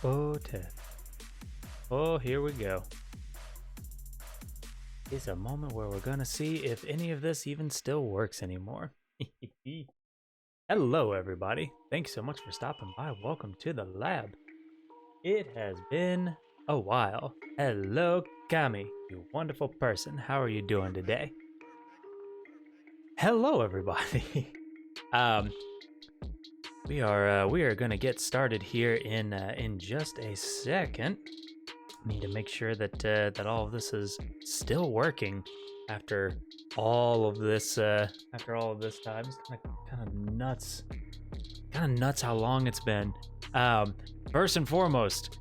Oh, Ted. Oh, here we go. It's a moment where we're gonna see if any of this even still works anymore. Hello, everybody. Thanks so much for stopping by. Welcome to the lab. It has been a while. Hello, Kami, you wonderful person. How are you doing today? Hello, everybody. um, we are gonna get started here in just a second. Need to make sure that that all of this is still working after all of this time. It's kind of nuts. Kind of nuts how long it's been. First and foremost,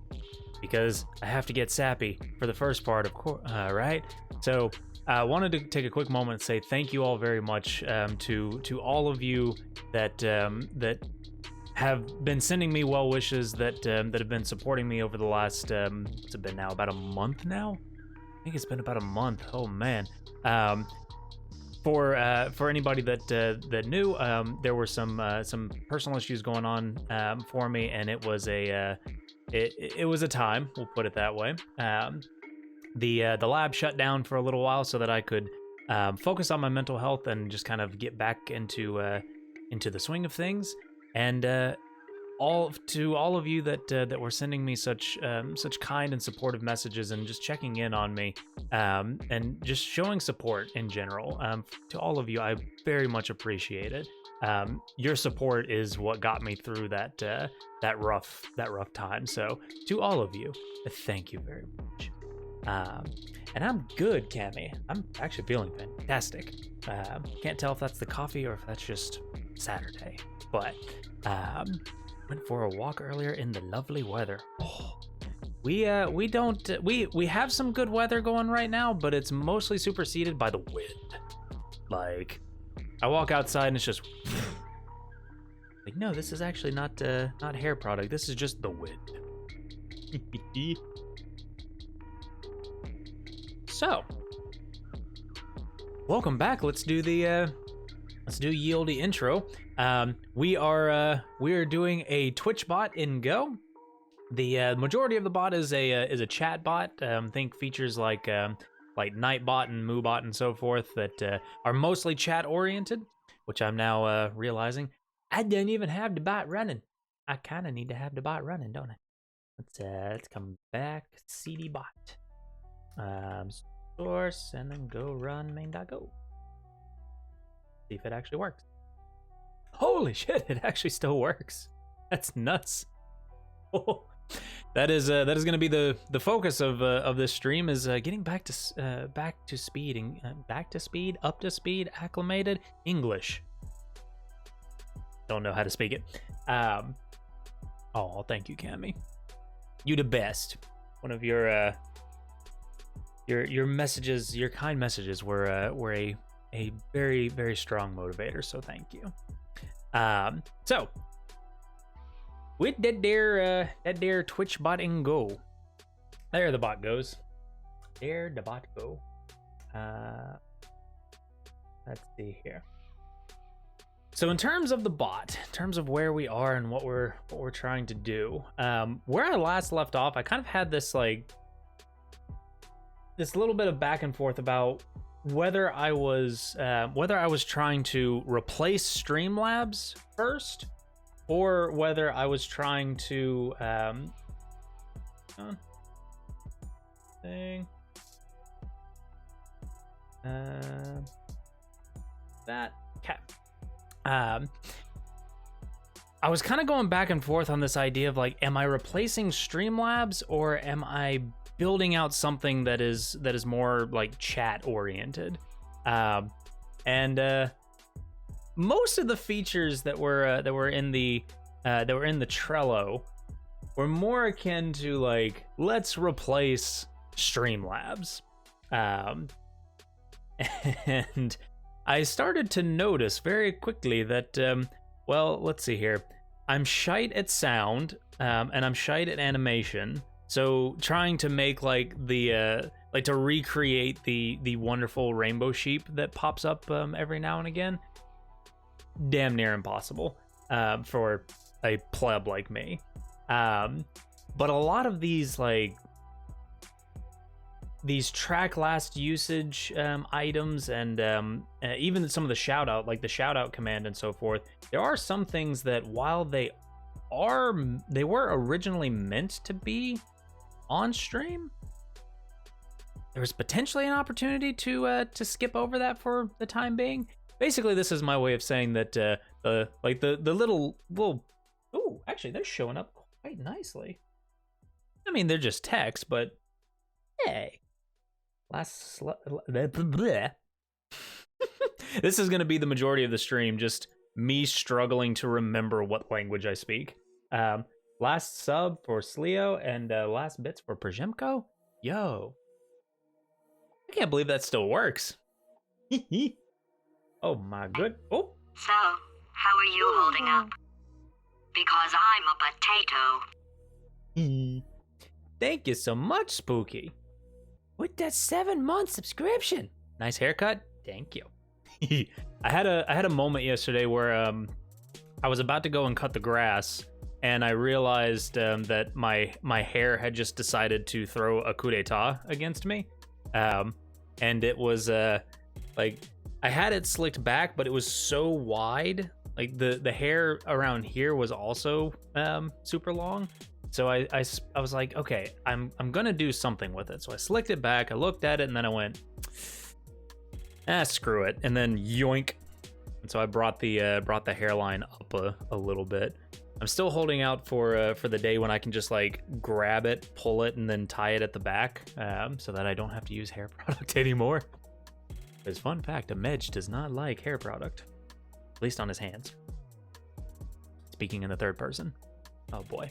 because I have to get sappy for the first part, of course, right? So I wanted to take a quick moment and say thank you all very much to all of you that that have been sending me well wishes, that that have been supporting me over the last what's it been now, about a month now? I think it's been about a month. Oh man. For anybody that that knew, there were some personal issues going on for me, and it was a time, we'll put it that way. The lab shut down for a little while so that I could focus on my mental health and just kind of get back into the swing of things. And all of you that were sending me such kind and supportive messages and just checking in on me, and just showing support in general, to all of you, I very much appreciate it. Your support is what got me through that rough time. So to all of you, thank you very much. And I'm good, Cami. I'm actually feeling fantastic. Can't tell if that's the coffee or if that's just Saturday, but went for a walk earlier in the lovely weather. Oh, we have some good weather going right now, but it's mostly superseded by the wind. Like, I walk outside and it's just like, no, this is actually not hair product. This is just the wind. So, welcome back. Let's do Yieldy intro. We are doing a Twitch bot in Go. The majority of the bot is a chat bot. Think features like Nightbot and Moobot and so forth that are mostly chat oriented, which I'm now realizing I don't even have the bot running. I kind of need to have the bot running, don't I? Let's come back, cd bot, source, and then go run main.go. See if it actually works. Holy shit, it actually still works. That's nuts. Oh, that is going to be the focus of this stream, is getting back to speed, and up to speed, acclimated English. Don't know how to speak it. Oh, thank you, Cami. You the best. One of your messages, your kind messages were a very, very strong motivator, so thank you. So with that there Twitch bot in Go, there the bot goes. There the bot go. Let's see here. So in terms of the bot, in terms of where we are and what we're trying to do, where I last left off, I kind of had this little bit of back and forth about whether I was trying to replace Streamlabs first, or whether I was trying to that cat. I was kind of going back and forth on this idea of like, am I replacing Streamlabs or am I building out something that is more like chat oriented? And most of the features that were in the Trello were more akin to like, let's replace Streamlabs. And I started to notice very quickly that, well, let's see here. I'm shite at sound, and I'm shite at animation. So trying to make like the to recreate the wonderful rainbow sheep that pops up every now and again, damn near impossible for a pleb like me. But a lot of these like these track last usage items and even some of the shout out, like the shout out command and so forth, there are some things that while they were originally meant to be on stream, there was potentially an opportunity to skip over that for the time being. Basically, this is my way of saying that the little oh, actually they're showing up quite nicely. I mean, they're just text, but hey. This is going to be the majority of the stream, just me struggling to remember what language I speak. Last sub for Sleo and last bits for Przemko. Yo. I can't believe that still works. Oh my good. Oh. So, how are you holding up? Because I'm a potato. Thank you so much, Spooky. With that 7-month subscription. Nice haircut. Thank you. I had a moment yesterday where I was about to go and cut the grass, and I realized that my hair had just decided to throw a coup d'etat against me. And it was like I had it slicked back, but it was so wide. Like the hair around here was also super long. So I was like, okay, I'm gonna do something with it. So I slicked it back, I looked at it, and then I went, screw it, and then yoink. And so I brought the hairline up a little bit. I'm still holding out for the day when I can just like grab it, pull it, and then tie it at the back, so that I don't have to use hair product anymore. Because fun fact, a Medj does not like hair product, at least on his hands. Speaking in the third person. Oh boy.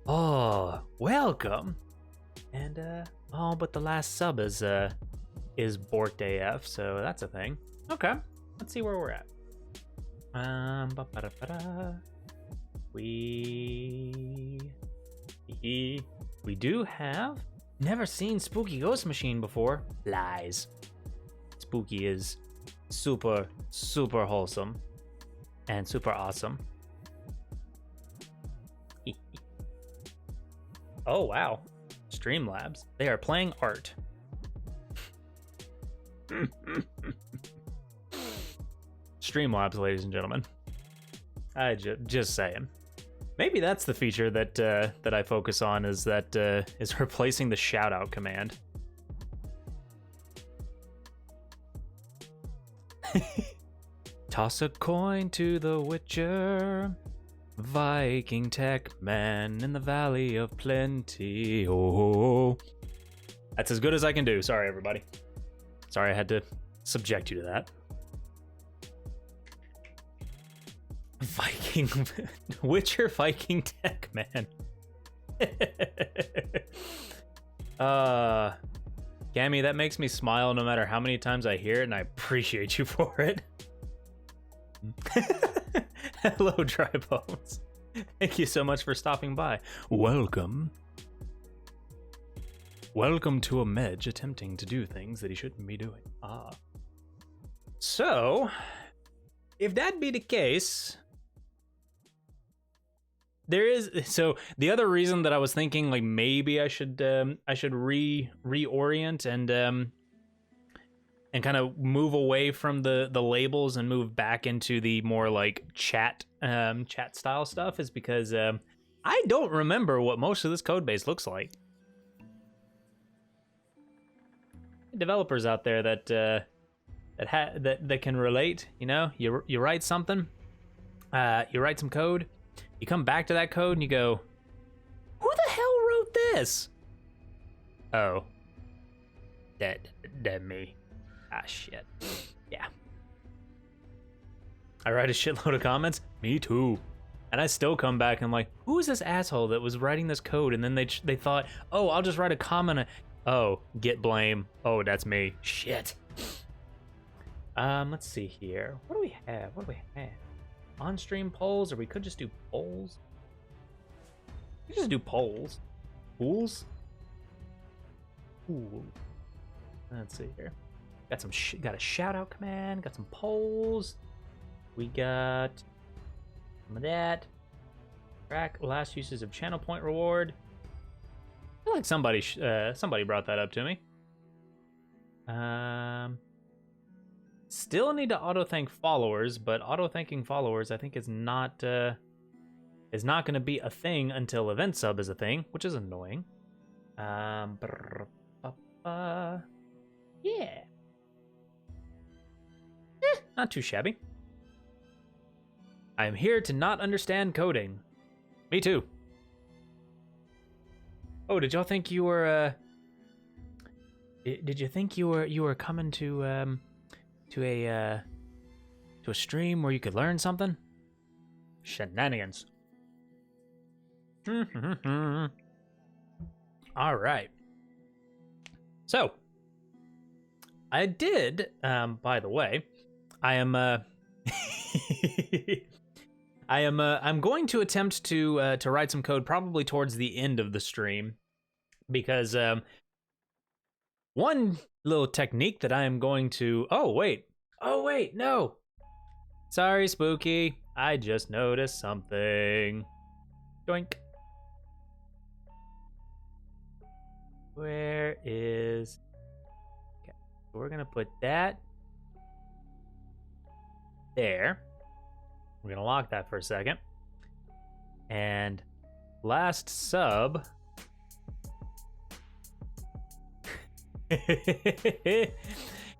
Oh, welcome. And oh, but the last sub is Borked AF, so that's a thing. Okay, let's see where we're at. We do have never seen Spooky Ghost Machine before. Lies. Spooky is super wholesome and super awesome. Oh wow, Streamlabs. They are playing art. Streamlabs, ladies and gentlemen. I just saying. Maybe that's the feature that I focus on, is replacing the shoutout command. Toss a coin to the Witcher. Viking tech man in the Valley of Plenty. Oh, that's as good as I can do. Sorry, everybody. Sorry I had to subject you to that. Viking Witcher Viking tech man. Gammy, that makes me smile no matter how many times I hear it, and I appreciate you for it. Hello, Dry Bones. Thank you so much for stopping by. Welcome. Welcome to a Medj attempting to do things that he shouldn't be doing. So, if that be the case, there is. So the other reason that I was thinking, like, maybe I should reorient and kind of move away from the labels and move back into the more like chat style stuff, is because I don't remember what most of this code base looks like. Developers out there that can relate, you know, you write something, you write some code, you come back to that code and you go, who the hell wrote this? Oh, that me. Ah, shit. Yeah. I write a shitload of comments. Me too. And I still come back and I'm like, who is this asshole that was writing this code? And then they thought, oh, I'll just write a comment. Oh, get blame. Oh, that's me. Shit. Let's see here. What do we have? On-stream polls, or we could just do polls. We could just do polls. Pools? Ooh. Let's see here. Got some got a shout out command, got some polls. We got some of that. Track last uses of channel point reward. I feel like somebody brought that up to me. Still need to auto thank followers, but auto thanking followers I think is not going to be a thing until event sub is a thing, which is annoying. Yeah. Not too shabby. I am here to not understand coding. Me too. Oh, did y'all think you were did you think you were coming to a stream where you could learn something? Shenanigans. All right. So, I did by the way, I am I'm going to attempt to write some code probably towards the end of the stream, because one little technique that I am going to. Oh wait, no. Sorry, Spooky. I just noticed something. Doink. Where is? Okay, so we're gonna put that there. We're gonna lock that for a second. And last sub.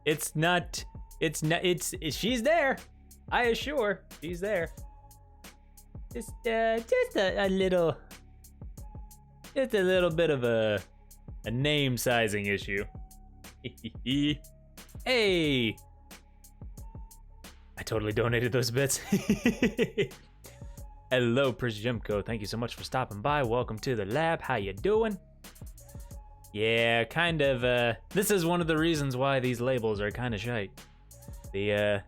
It's she's there. I assure she's there. Just a little bit of a name sizing issue. Hey, I totally donated those bits. Hello, Prisjemko. Thank you so much for stopping by. Welcome to the lab. How you doing? Yeah, kind of. This is one of the reasons why these labels are kind of shite. Let's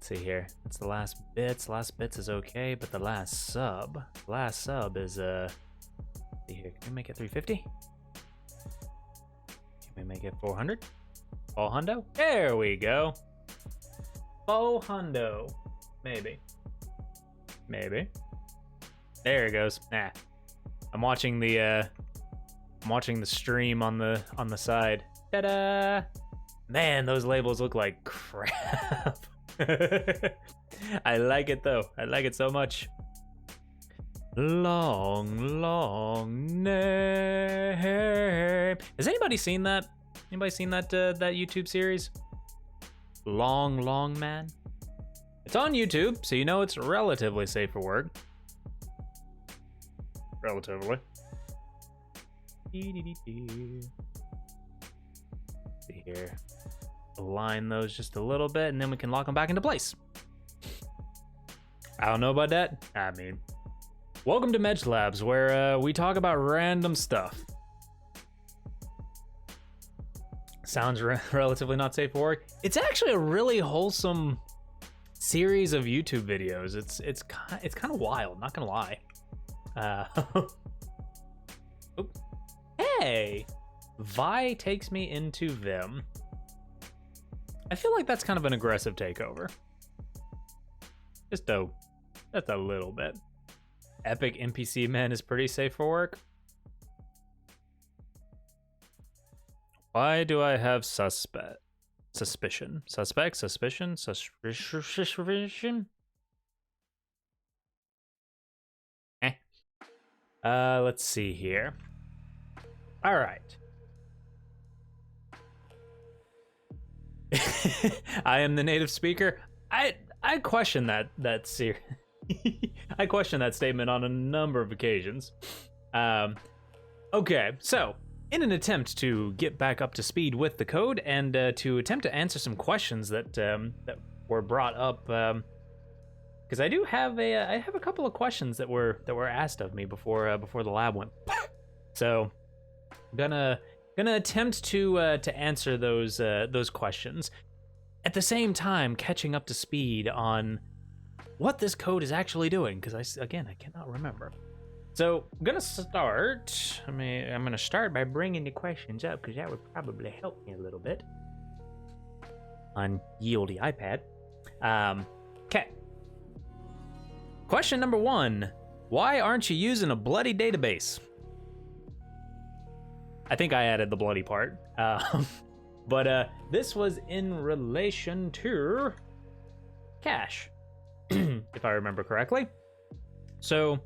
see here. It's the last bits. Last bits is okay, but the last sub is let's see here. Can we make it 350? Can we make it 400? 400? There we go. 400. Maybe. There it goes. Nah. I'm watching the stream on the side. Ta-da! Man, those labels look like crap. I like it though. I like it so much. Long name. Has anybody seen that? Anybody seen that YouTube series? Long Man? It's on YouTube, so you know it's relatively safe for work. Relatively. See here. Align those just a little bit, and then we can lock them back into place. I don't know about that. I mean, welcome to Medge Labs, where we talk about random stuff. Sounds relatively not safe for work. It's actually a really wholesome series of YouTube videos. It's kind of wild, not gonna lie. Hey, Vi takes me into Vim. I feel like that's kind of an aggressive takeover. Just a little bit. Epic NPC Man is pretty safe for work. Why do I have suspicion? Suspicion? Let's see here. All right. I am the native speaker. I question that I question that statement on a number of occasions. Okay, so in an attempt to get back up to speed with the code and to attempt to answer some questions that were brought up, because I do have I have a couple of questions that were asked of me before the lab went. So I'm gonna attempt to answer those questions, at the same time catching up to speed on what this code is actually doing, because I cannot remember. So I'm gonna start. I'm gonna start by bringing the questions up, because that would probably help me a little bit on ye olde iPad. Okay. Question number 1: Why aren't you using a bloody database? I think I added the bloody part. But this was in relation to cache, if I remember correctly. So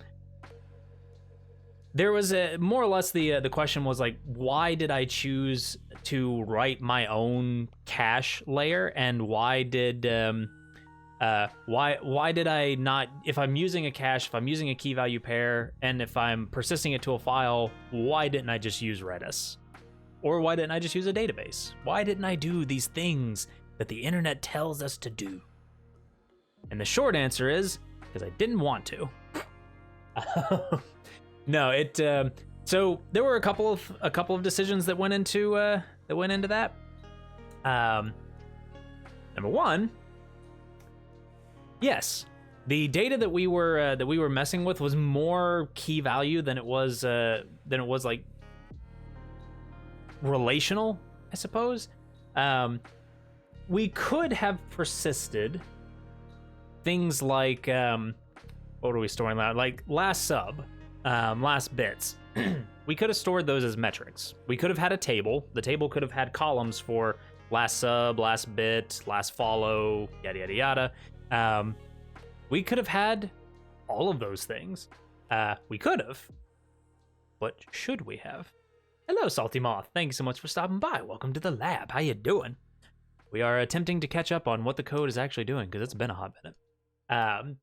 there was more or less the question was like, why did I choose to write my own cache layer, and why did I not, if I'm using a cache, if I'm using a key value pair, and if I'm persisting it to a file, why didn't I just use Redis? Or why didn't I just use a database? Why didn't I do these things that the internet tells us to do? And the short answer is because I didn't want to. No, so there were a couple of decisions that went into that. Number one, yes, the data that we were messing with was more key value than it was like relational, I suppose. We could have persisted things like what are we storing now? Like last sub, last bits. We could have stored those as metrics. We could have had a table. The table could have had columns for last sub, last bit, last follow, yada yada yada. We could have had all of those things. We could have, but should we have? Hello, Salty Moth. Thank you so much for stopping by. Welcome to the lab. How you doing? We are attempting to catch up on what the code is actually doing because it's been a hot minute.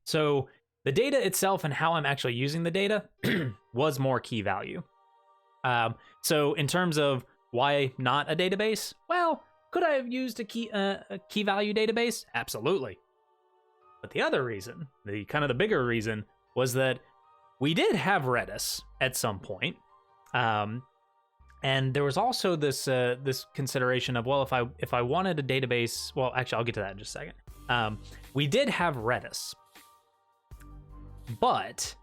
So the data itself and how I'm actually using the data was more key value. So in terms of why not a database? Well, could I have used a key value database? Absolutely. But the other reason, the kind of the bigger reason, was that we did have Redis at some point. And there was also this consideration of, well, if I wanted a database, well, actually, I'll get to that in just a second. We did have Redis, but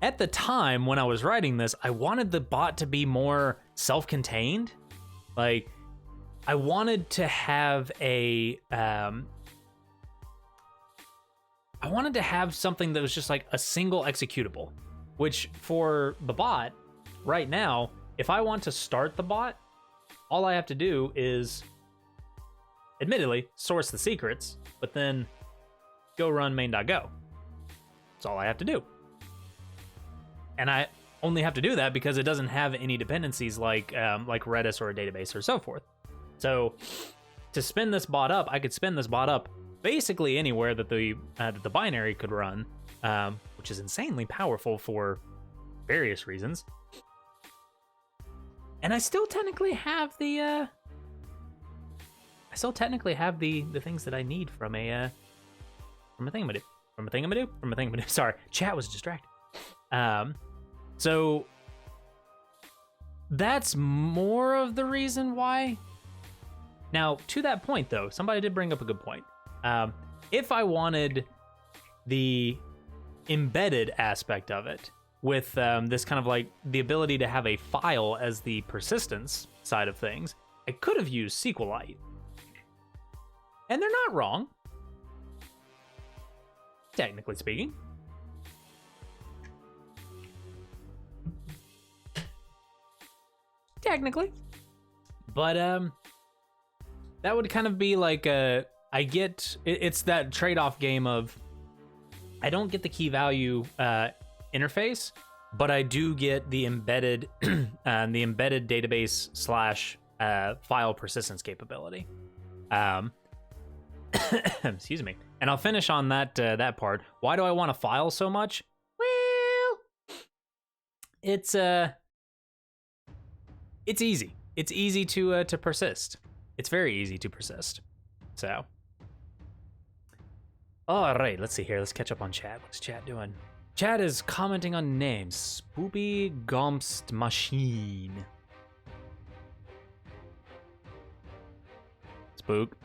at the time when I was writing this, I wanted the bot to be more self-contained. Like, I wanted to have something that was just like a single executable, which for the bot right now, if I want to start the bot, all I have to do is, admittedly, source the secrets, but then go run main.go. That's all I have to do. And I only have to do that because it doesn't have any dependencies like Redis or a database or so forth. So to spin this bot up, I could spin this bot up basically anywhere that the binary could run, which is insanely powerful for various reasons. And I still technically have the things that I need from a thingamadoo. Sorry, chat was distracted. So that's more of the reason why. Now, to that point though, somebody did bring up a good point. If I wanted the embedded aspect of it with this kind of like the ability to have a file as the persistence side of things, I could have used SQLite. And they're not wrong, technically speaking. Technically. But that would kind of be like it's that trade-off game of I don't get the key value interface, but I do get the embedded database / file persistence capability. Excuse me. And I'll finish on that part. Why do I want a file so much? Well, it's easy. It's easy to persist. It's very easy to persist. So, all right, let's see here. Let's catch up on chat. What's chat doing? Chat is commenting on names. Spoopy Gomst Machine. Spook.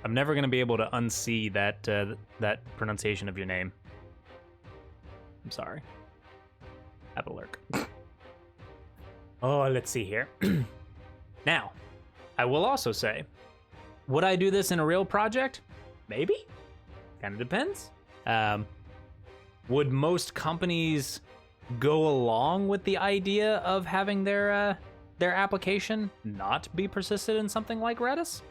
I'm never gonna be able to unsee that pronunciation of your name. I'm sorry. Have a lurk. Oh, let's see here. Now, I will also say, would I do this in a real project? Maybe. Kind of depends. Would most companies go along with the idea of having their application not be persisted in something like Redis?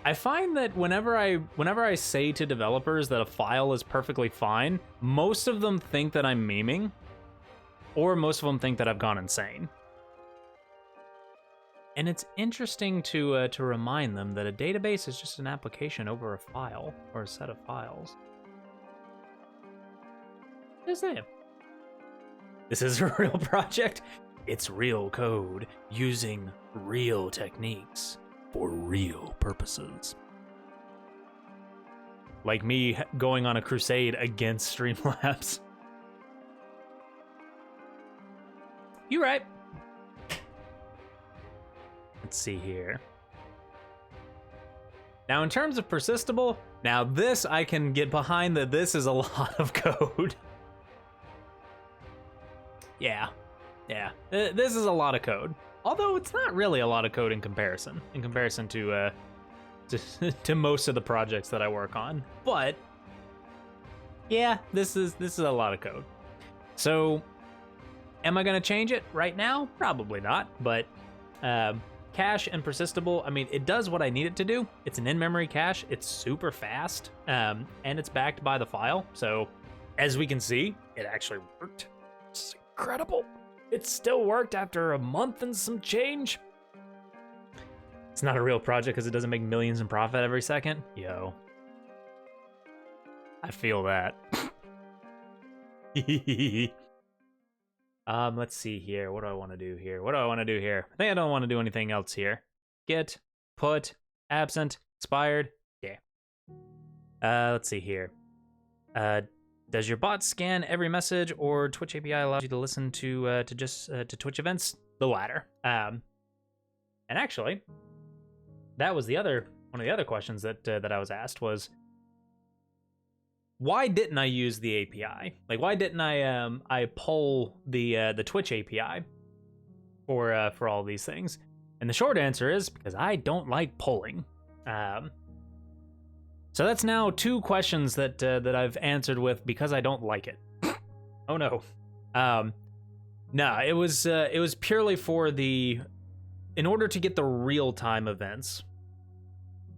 I find that whenever I say to developers that a file is perfectly fine, most of them think that I'm memeing, or most of them think that I've gone insane. And it's interesting to remind them that a database is just an application over a file or a set of files. Just saying. This is a real project. It's real code using real techniques for real purposes. Like me going on a crusade against Streamlabs. You right. Let's see here. Now, in terms of persistable, now this I can get behind that this is a lot of code. Yeah. This is a lot of code. Although it's not really a lot of code in comparison to most of the projects that I work on. But yeah, this is a lot of code. So, am I gonna change it right now? Probably not. But cache and persistable, I mean, it does what I need it to do. It's an in-memory cache. It's super fast, and it's backed by the file. So, as we can see, it actually worked. It's incredible. It still worked after a month and some change. It's not a real project because it doesn't make millions in profit every second. Yo. I feel that. Let's see here. What do I want to do here? I think I don't want to do anything else here. Get, put, absent, expired. Yeah. Let's see here. Does your bot scan every message, or Twitch API allows you to listen to Twitch events? The latter. And actually, that was one of the other questions that I was asked was, why didn't I use the API? Like, why didn't I pull the Twitch API for all these things? And the short answer is because I don't like pulling. So that's now 2 questions that I've answered with because I don't like it. Oh no. Nah, it was purely for in order to get the real-time events,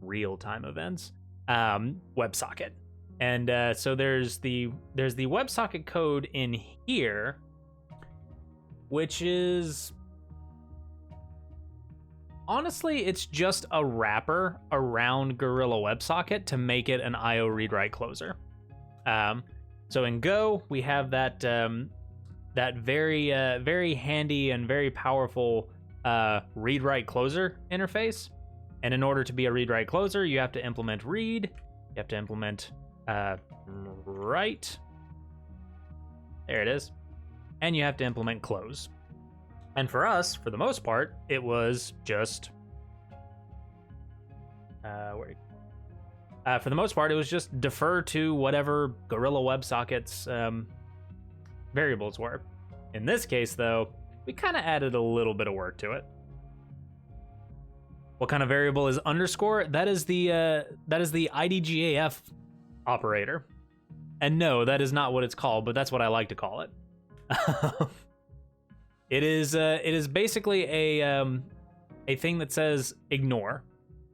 WebSocket. And so there's the WebSocket code in here, which is honestly, it's just a wrapper around Gorilla WebSocket to make it an IO read-write closer. So in Go, we have that very handy and very powerful read-write closer interface. And in order to be a read-write closer, you have to implement read. You have to implement write. There it is. And you have to implement close. And for us, for the most part, it was just for the most part, it was just defer to whatever Gorilla WebSocket's variables were. In this case, though, we kind of added a little bit of work to it. What kind of variable is underscore? That is the IDGAF operator. And no, that is not what it's called, but that's what I like to call it. It is basically a thing that says ignore.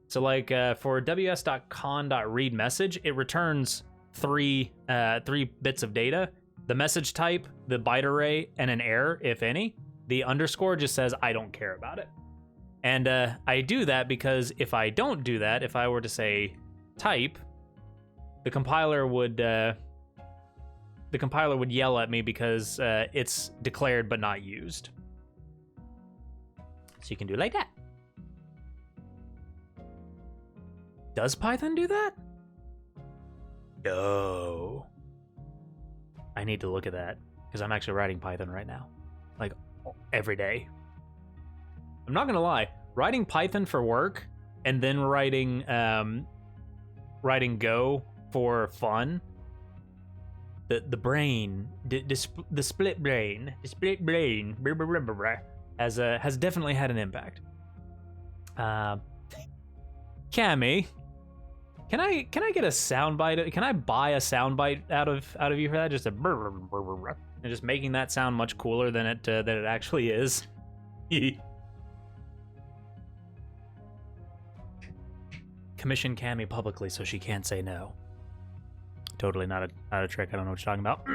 So like for ws.con.read message, it returns three bits of data: the message type, the byte array, and an error, if any. The underscore just says I don't care about it. And I do that because if I don't do that, if I were to say type, the compiler would yell at me because it's declared but not used. So you can do it like that. Does Python do that? No. I need to look at that because I'm actually writing Python right now, like every day. I'm not gonna lie, writing Python for work and then writing Go for fun. The brain, the split brain has definitely had an impact. Cammy, can I get a soundbite? Can I buy a soundbite out of you for that? Just a brr, brr, brr, brr, brr, and just making that sound much cooler than it actually is. Commission Cammy publicly so she can't say no. Totally not a trick. I don't know what you're talking about.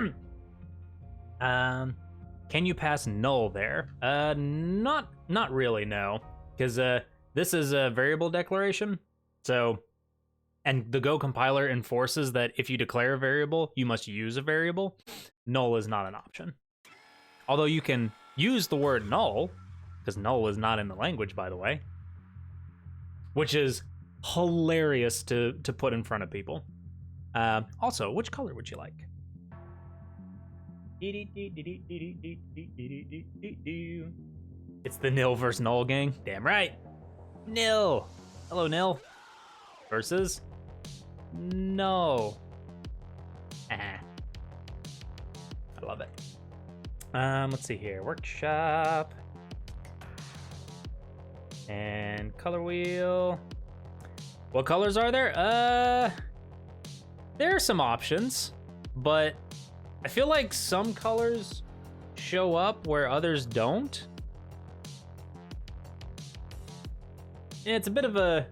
Can you pass null there? Not really, no, because this is a variable declaration. So, and the Go compiler enforces that if you declare a variable, you must use a variable. Null is not an option. Although you can use the word null, because null is not in the language, by the way, which is hilarious to put in front of people. Also, which color would you like? It's the nil versus null gang. Damn right. Nil. Hello, nil. Versus no. I love it. Let's see here. Workshop. And color wheel. What colors are there? There are some options, but I feel like some colors show up where others don't. Yeah, it's a bit of a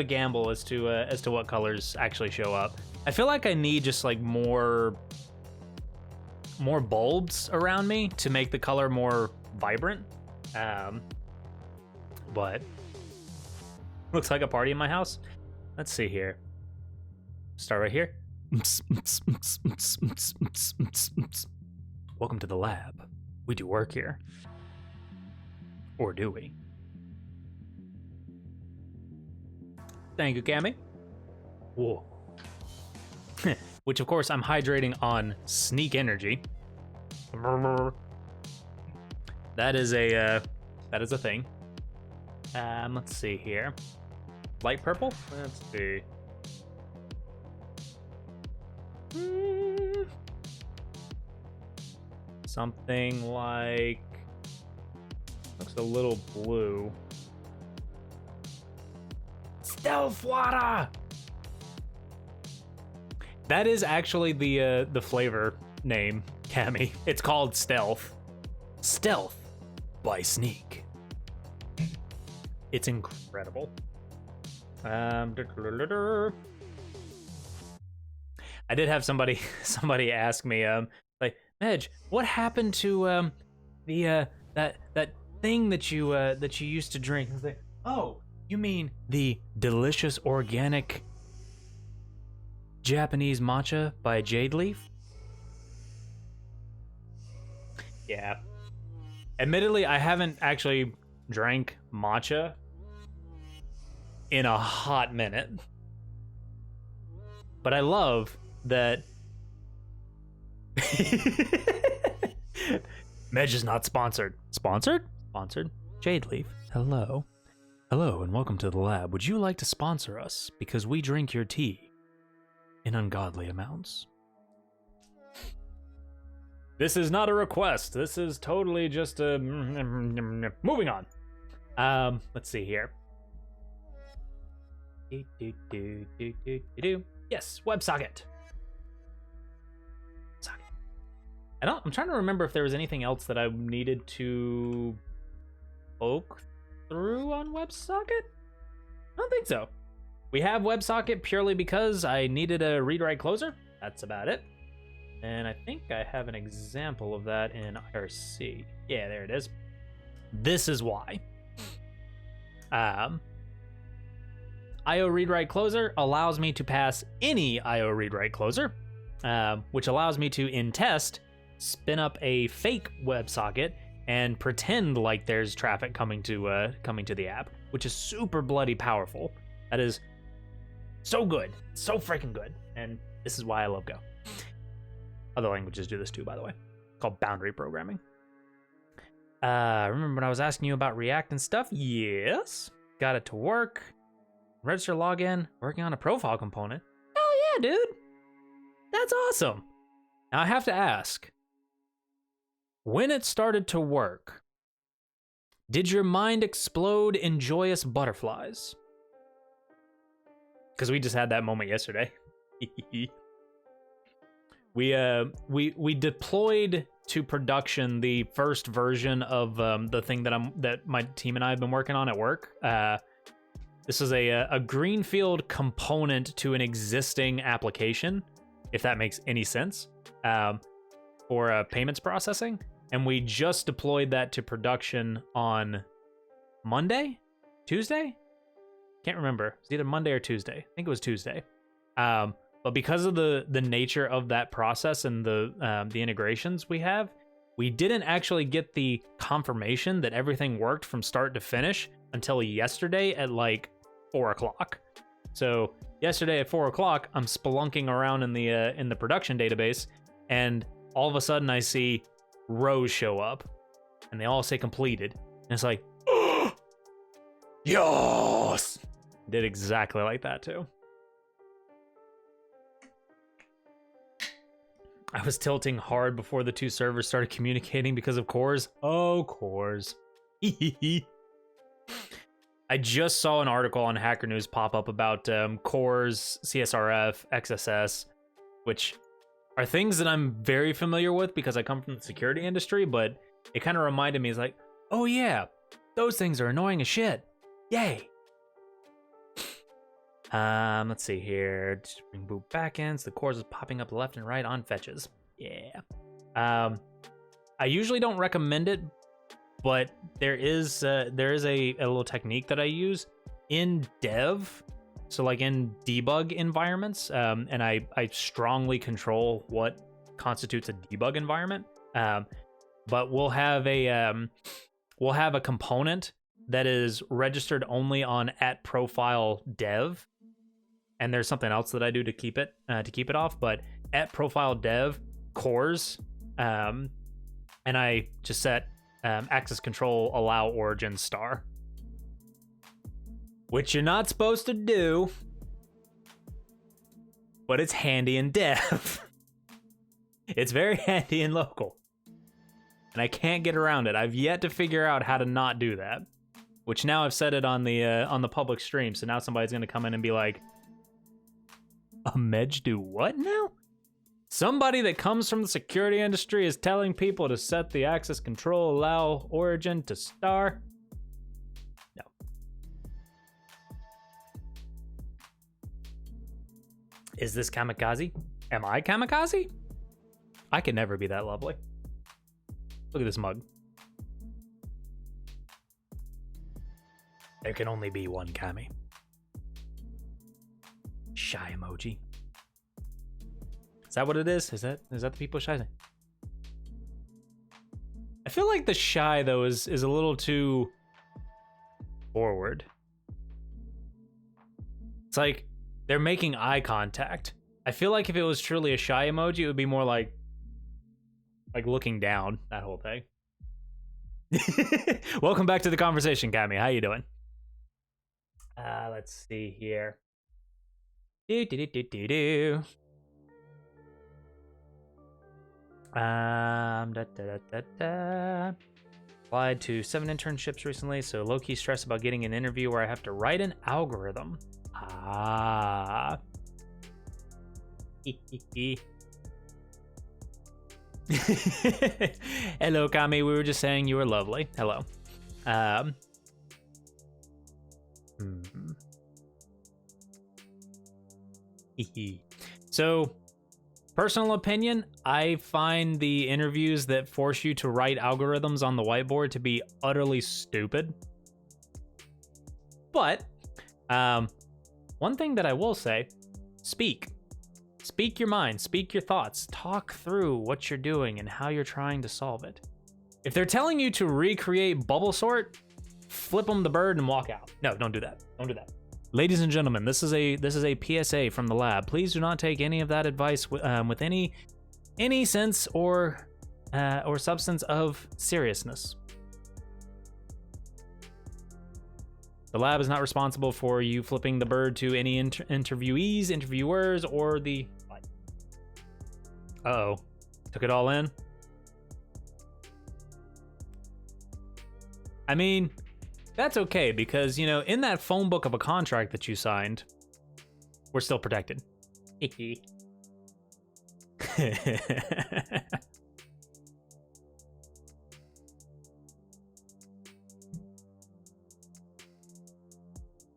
gamble as to what colors actually show up. I feel like I need just like more bulbs around me to make the color more vibrant. But looks like a party in my house. Let's see here. Start right here. Welcome to the lab. We do work here. Or do we? Thank you, Cammy. Whoa. Which, of course, I'm hydrating on Sneak Energy. That is a thing. Let's see here. Light purple? Let's see. Something like... looks a little blue. Stealth water! That is actually the flavor name, Cammy. It's called Stealth. Stealth by Sneak. It's incredible. I did have somebody ask me, like, Medj, what happened to that thing that you used to drink? I was like, oh, you mean the delicious organic Japanese matcha by Jade Leaf? Yeah. Admittedly, I haven't actually drank matcha in a hot minute. But I love that Medj is not sponsored. Sponsored? Sponsored. Jade Leaf. Hello. Hello and welcome to the lab. Would you like to sponsor us? Because we drink your tea in ungodly amounts. This is not a request. This is totally just a... Moving on. Let's see here. Yes, WebSocket. I'm trying to remember if there was anything else that I needed to poke through on WebSocket. I don't think so. We have WebSocket purely because I needed a read-write closer. That's about it. And I think I have an example of that in IRC. Yeah, there it is. This is why. IO read-write closer allows me to pass any IO read-write closer, which allows me to, in test, spin up a fake WebSocket and pretend like there's traffic coming to the app, which is super bloody powerful. That is so good, so freaking good, and this is why I love Go. Other languages do this too, by the way. It's called boundary programming. Remember when I was asking you about React and stuff? Yes. Got it to work. Register login. Working on a profile component. Oh yeah, dude. That's awesome. Now I have to ask. When it started to work, did your mind explode in joyous butterflies? because we just had that moment yesterday. We deployed to production the first version of the thing that my team and I have been working on at work. This is a greenfield component to an existing application, if that makes any sense, for payments processing. And we just deployed that to production on Monday? Tuesday? Can't remember. It was either Monday or Tuesday. I think it was Tuesday. But because of the nature of that process and the integrations we have, we didn't actually get the confirmation that everything worked from start to finish until yesterday at like 4 o'clock. So yesterday at 4 o'clock, I'm spelunking around in the production database, and all of a sudden I see rows show up, and they all say completed, and it's like, yes! Did exactly like that too. I was tilting hard before the two servers started communicating because of cores. Oh, cores. I just saw an article on Hacker News pop up about cores, CSRF, XSS, which are things that I'm very familiar with because I come from the security industry, but it kind of reminded me, it's like, oh yeah, those things are annoying as shit. Yay. Let's see here. Bring boot backends. The cores is popping up left and right on fetches. Yeah. I usually don't recommend it, but there is a little technique that I use in dev. So like in debug environments, and I strongly control what constitutes a debug environment. But we'll have a component that is registered only on @profile dev. And there's something else that I do to keep it off, but @profile dev cores, and I just set access control allow origin star, which you're not supposed to do, but it's handy in dev. It's very handy in local, and I can't get around it. I've yet to figure out how to not do that, which now I've said it on the public stream, so now somebody's gonna come in and be like, a Medj do what now? Somebody that comes from the security industry is telling people to set the access control allow origin to star? No. Is this kamikaze? Am I kamikaze? I could never be that lovely. Look at this mug. There can only be one Kami. Shy emoji. Is that what it is? Is that the people shy? I feel like the shy though is a little too forward. It's like they're making eye contact. I feel like if it was truly a shy emoji, it would be more like looking down, that whole thing. Welcome back to the conversation, Kami. How you doing? Let's see here. Applied to 7 internships recently, so low-key stressed about getting an interview where I have to write an algorithm. Hello, Kami. We were just saying you were lovely. Hello. So, personal opinion, I find the interviews that force you to write algorithms on the whiteboard to be utterly stupid. But, one thing that I will say, speak. Speak your mind, speak your thoughts, talk through what you're doing and how you're trying to solve it. If they're telling you to recreate bubble sort, flip them the bird and walk out. No, don't do that. Don't do that. Ladies and gentlemen, this is a PSA from the lab. Please do not take any of that advice with any sense or substance of seriousness. The lab is not responsible for you flipping the bird to any interviewees, interviewers, or the... Uh-oh. Took it all in? I mean, that's okay, because, you know, in that phone book of a contract that you signed, we're still protected.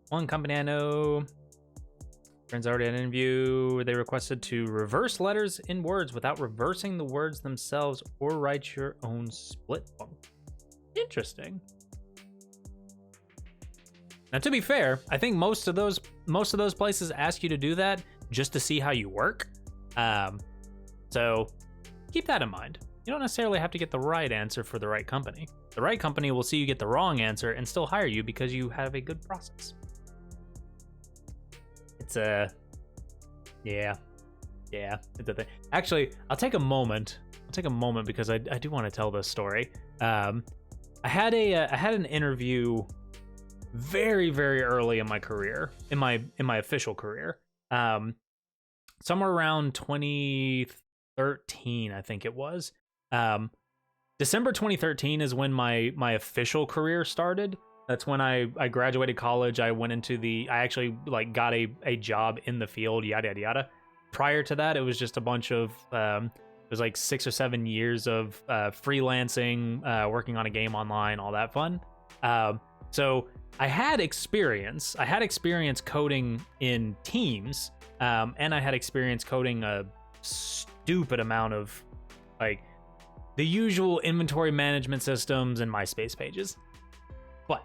One company I know, friends already had an interview where they requested to reverse letters in words without reversing the words themselves or write your own split function. Interesting. Now, to be fair, I think most of those places ask you to do that just to see how you work. So keep that in mind. You don't necessarily have to get the right answer for the right company. The right company will see you get the wrong answer and still hire you because you have a good process. It's yeah, it's a thing. Actually, I'll take a moment because I do want to tell this story. I had an interview very, very early in my career, in my official career. Somewhere around 2013, I think it was. December 2013 is when my official career started. That's when I graduated college. I went into I actually like got a job in the field, yada, yada, yada. Prior to that, it was just a bunch of, it was like 6 or 7 years of freelancing, working on a game online, all that fun. So I had experience coding in Teams, and I had experience coding a stupid amount of like the usual inventory management systems and MySpace pages. But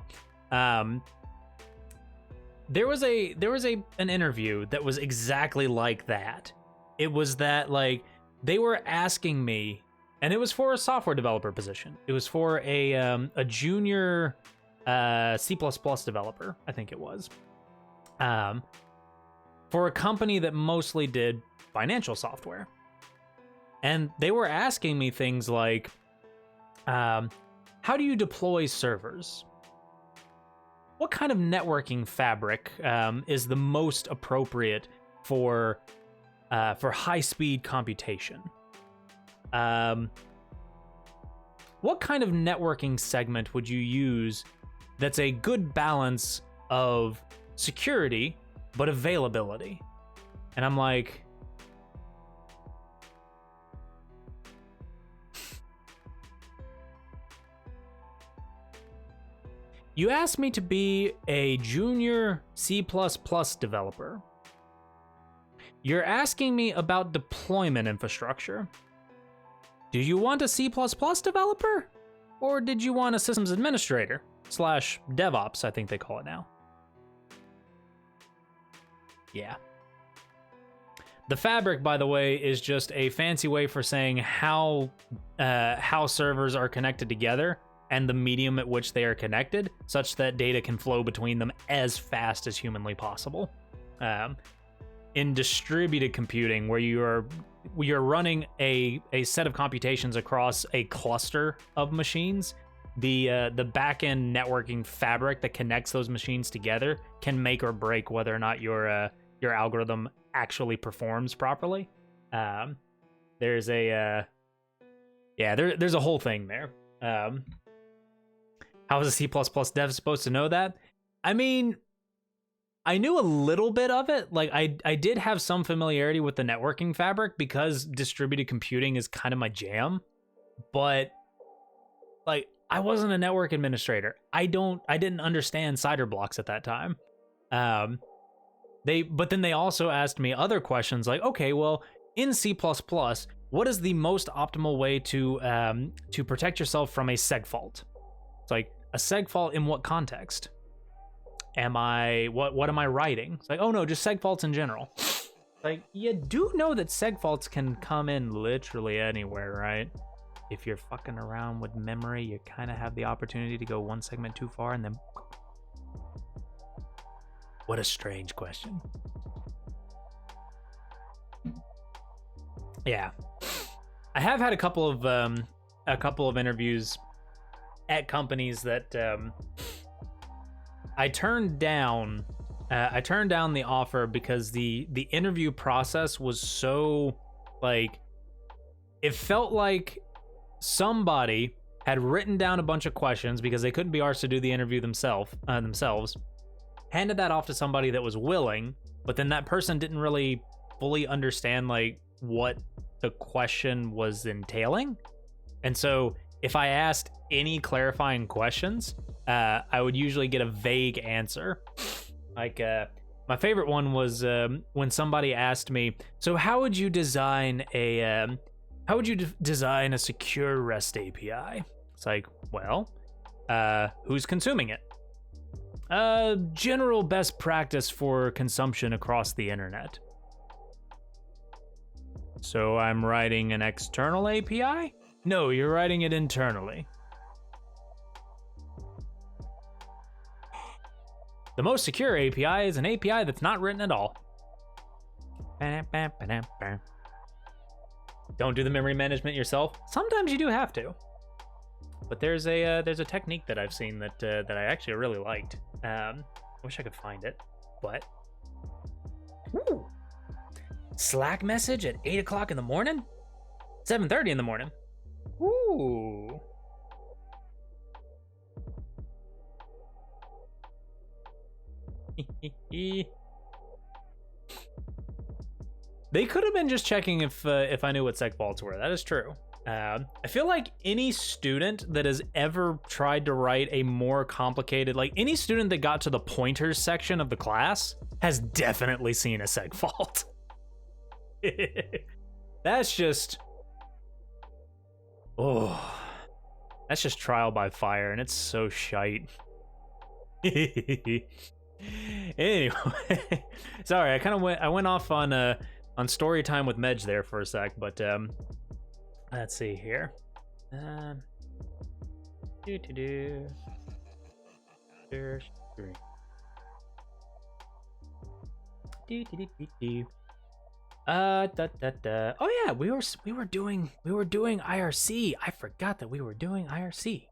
there was an interview that was exactly like that. It was that like they were asking me, and it was for a software developer position. It was for a junior C++ developer, I think it was, for a company that mostly did financial software. And they were asking me things like, how do you deploy servers? What kind of networking fabric is the most appropriate for high-speed computation? What kind of networking segment would you use that's a good balance of security but availability? And I'm like, you asked me to be a junior C++ developer. You're asking me about deployment infrastructure. Do you want a C++ developer? Or did you want a systems administrator / DevOps, I think they call it now? Yeah. The fabric, by the way, is just a fancy way for saying how servers are connected together and the medium at which they are connected, such that data can flow between them as fast as humanly possible. In distributed computing, where you're running a set of computations across a cluster of machines, the back-end networking fabric that connects those machines together can make or break whether or not your algorithm actually performs properly. There's a whole thing there. How is a C++ dev supposed to know that? I mean, I knew a little bit of it. Like, I did have some familiarity with the networking fabric because distributed computing is kind of my jam. But, like, I wasn't a network administrator. I didn't understand CIDR blocks at that time. But then they also asked me other questions like, okay, well, in C++, what is the most optimal way to protect yourself from a seg fault? It's like, a seg fault in what context? What am I writing? It's like, oh no, just seg faults in general. Like, you do know that seg faults can come in literally anywhere, right? If you're fucking around with memory, you kind of have the opportunity to go one segment too far and then... What a strange question. Yeah. I have had a couple of interviews at companies that I turned down. I turned down the offer because the interview process was so, like, it felt like somebody had written down a bunch of questions because they couldn't be arsed to do the interview themselves, handed that off to somebody that was willing, but then that person didn't really fully understand like what the question was entailing. And so if I asked any clarifying questions, I would usually get a vague answer. Like my favorite one was when somebody asked me, so how would you design a secure REST API? It's like, well, who's consuming it? General best practice for consumption across the internet. So I'm writing an external API? No, you're writing it internally. The most secure API is an API that's not written at all. Don't do the memory management yourself. Sometimes you do have to. But there's a technique that I've seen that I actually really liked. I wish I could find it, but ooh. Slack message at 8 o'clock in the morning, 7:30 in the morning. Ooh. They could have been just checking if I knew what seg faults were. That is true. I feel like any student that has ever tried to write a more complicated, like any student that got to the pointers section of the class has definitely seen a seg fault. That's just, that's just trial by fire, and it's so shite. Anyway, sorry, I went off on story time with Medj there for a sec, but let's see here. Oh yeah, we were doing IRC. I forgot that we were doing IRC.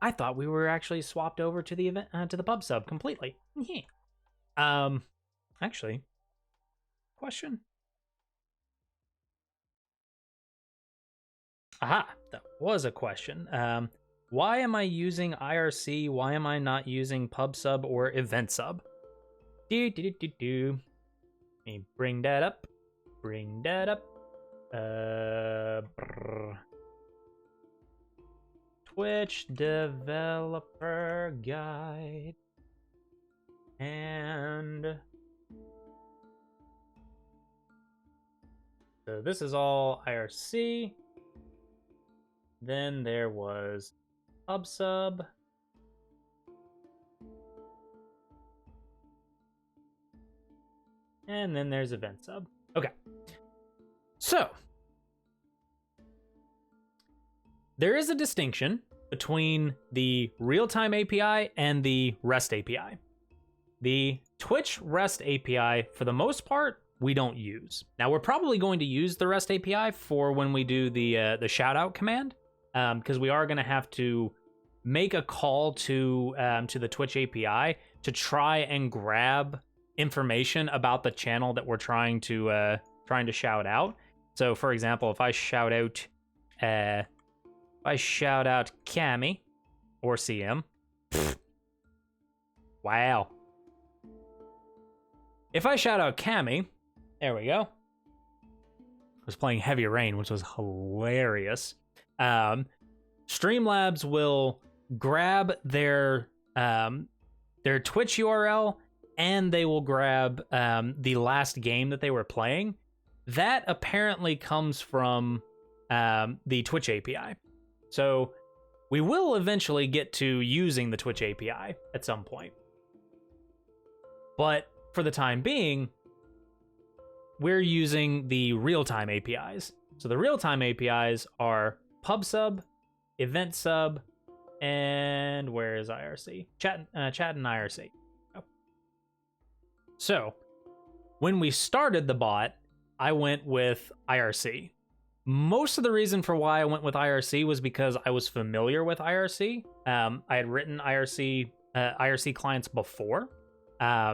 I thought we were actually swapped over to the event to the pub sub completely. Actually, question. Aha, that was a question. Why am I using IRC? Why am I not using pub sub or event sub? Let me bring that up. Twitch developer guide. And so this is all IRC. Then there was pub sub. And then there's event sub. Okay. So there is a distinction between the real-time API and the REST API. The Twitch REST API, for the most part, we don't use. Now, we're probably going to use the REST API for when we do the shout-out command, because we are going to have to make a call to the Twitch API to try and grab information about the channel that we're trying to shout out. So, for example, if I shout out Cammy or CM, wow. If I shout out Cammy, there we go. I was playing Heavy Rain, which was hilarious. Streamlabs will grab their Twitch URL, and they will grab the last game that they were playing. That apparently comes from the Twitch API. So we will eventually get to using the Twitch API at some point. But for the time being, we're using the real-time APIs. So the real-time APIs are pub sub, event sub, and where is IRC? Chat and IRC. Oh. So when we started the bot, I went with IRC. Most of the reason for why I went with IRC was because I was familiar with IRC. I had written IRC clients before.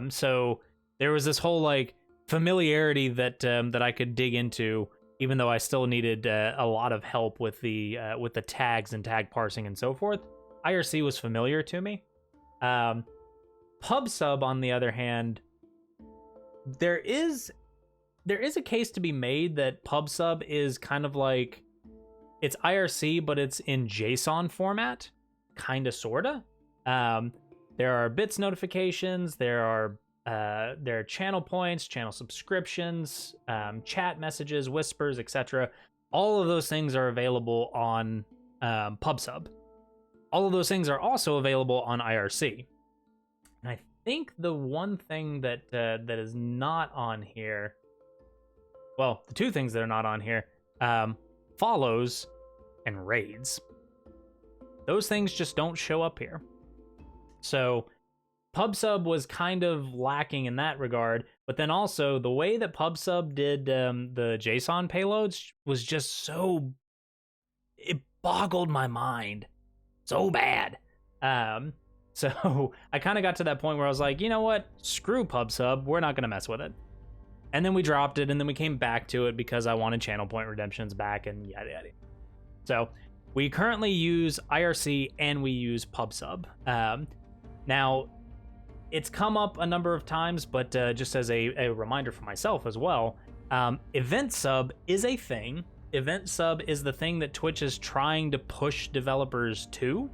So there was this whole like familiarity that I could dig into, even though I still needed a lot of help with the tags and tag parsing and so forth. IRC was familiar to me. PubSub, on the other hand, there is a case to be made that PubSub is kind of like, it's IRC, but it's in JSON format, kind of, sorta. There are bits notifications, there are channel points, channel subscriptions, chat messages, whispers, etc. All of those things are available on PubSub. All of those things are also available on IRC. And I think the one thing that is not on here, well, the two things that are not on here, follows and raids. Those things just don't show up here. So PubSub was kind of lacking in that regard, but then also the way that PubSub did the JSON payloads was just so, it boggled my mind so bad. So I kind of got to that point where I was like, you know what, screw PubSub, we're not gonna mess with it. And then we dropped it, and then we came back to it because I wanted channel point redemptions back and yada yada. So we currently use IRC and we use PubSub. Now, it's come up a number of times, but just as a reminder for myself as well, Event Sub is a thing. Event Sub is the thing that Twitch is trying to push developers to,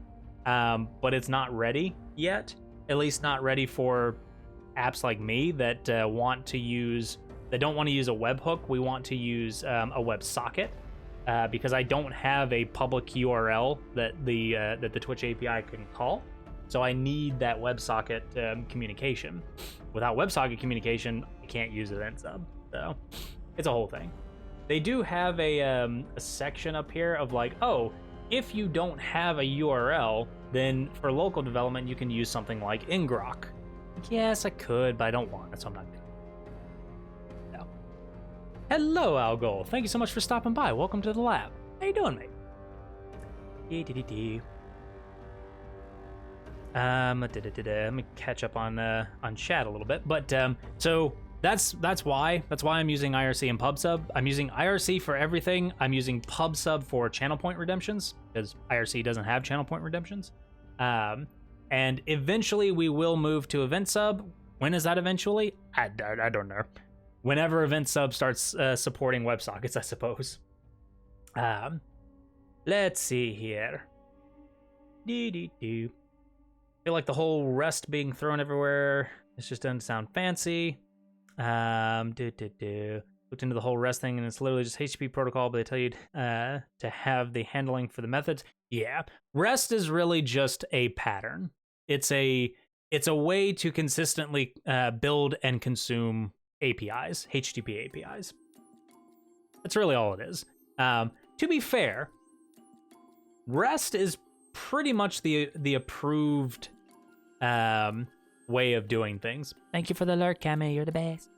but it's not ready yet. At least not ready for apps like me that don't want to use a webhook. We want to use a WebSocket because I don't have a public URL that the Twitch API can call. So I need that WebSocket communication. Without WebSocket communication, I can't use Event Sub. So it's a whole thing. They do have a section up here of like, oh, if you don't have a URL, then for local development, you can use something like ngrok. Yes, I could, but I don't want it, so I'm not doing it. No. Hello, Algol. Thank you so much for stopping by. Welcome to the lab. How you doing, mate? Let me catch up on chat a little bit. But so that's why I'm using IRC and PubSub. I'm using IRC for everything. I'm using PubSub for channel point redemptions because IRC doesn't have channel point redemptions. And eventually we will move to Event Sub. When is that eventually? I don't know. Whenever Event Sub starts supporting WebSockets, I suppose. Let's see here. I feel like the whole REST being thrown everywhere, it's just doesn't sound fancy. Looked into the whole REST thing, and it's literally just HTTP protocol, but they tell you to have the handling for the methods. Yeah, REST is really just a pattern. It's a way to consistently build and consume APIs, HTTP APIs. That's really all it is. To be fair, REST is pretty much the approved way of doing things. Thank you for the lurk, Cammy. You're the best.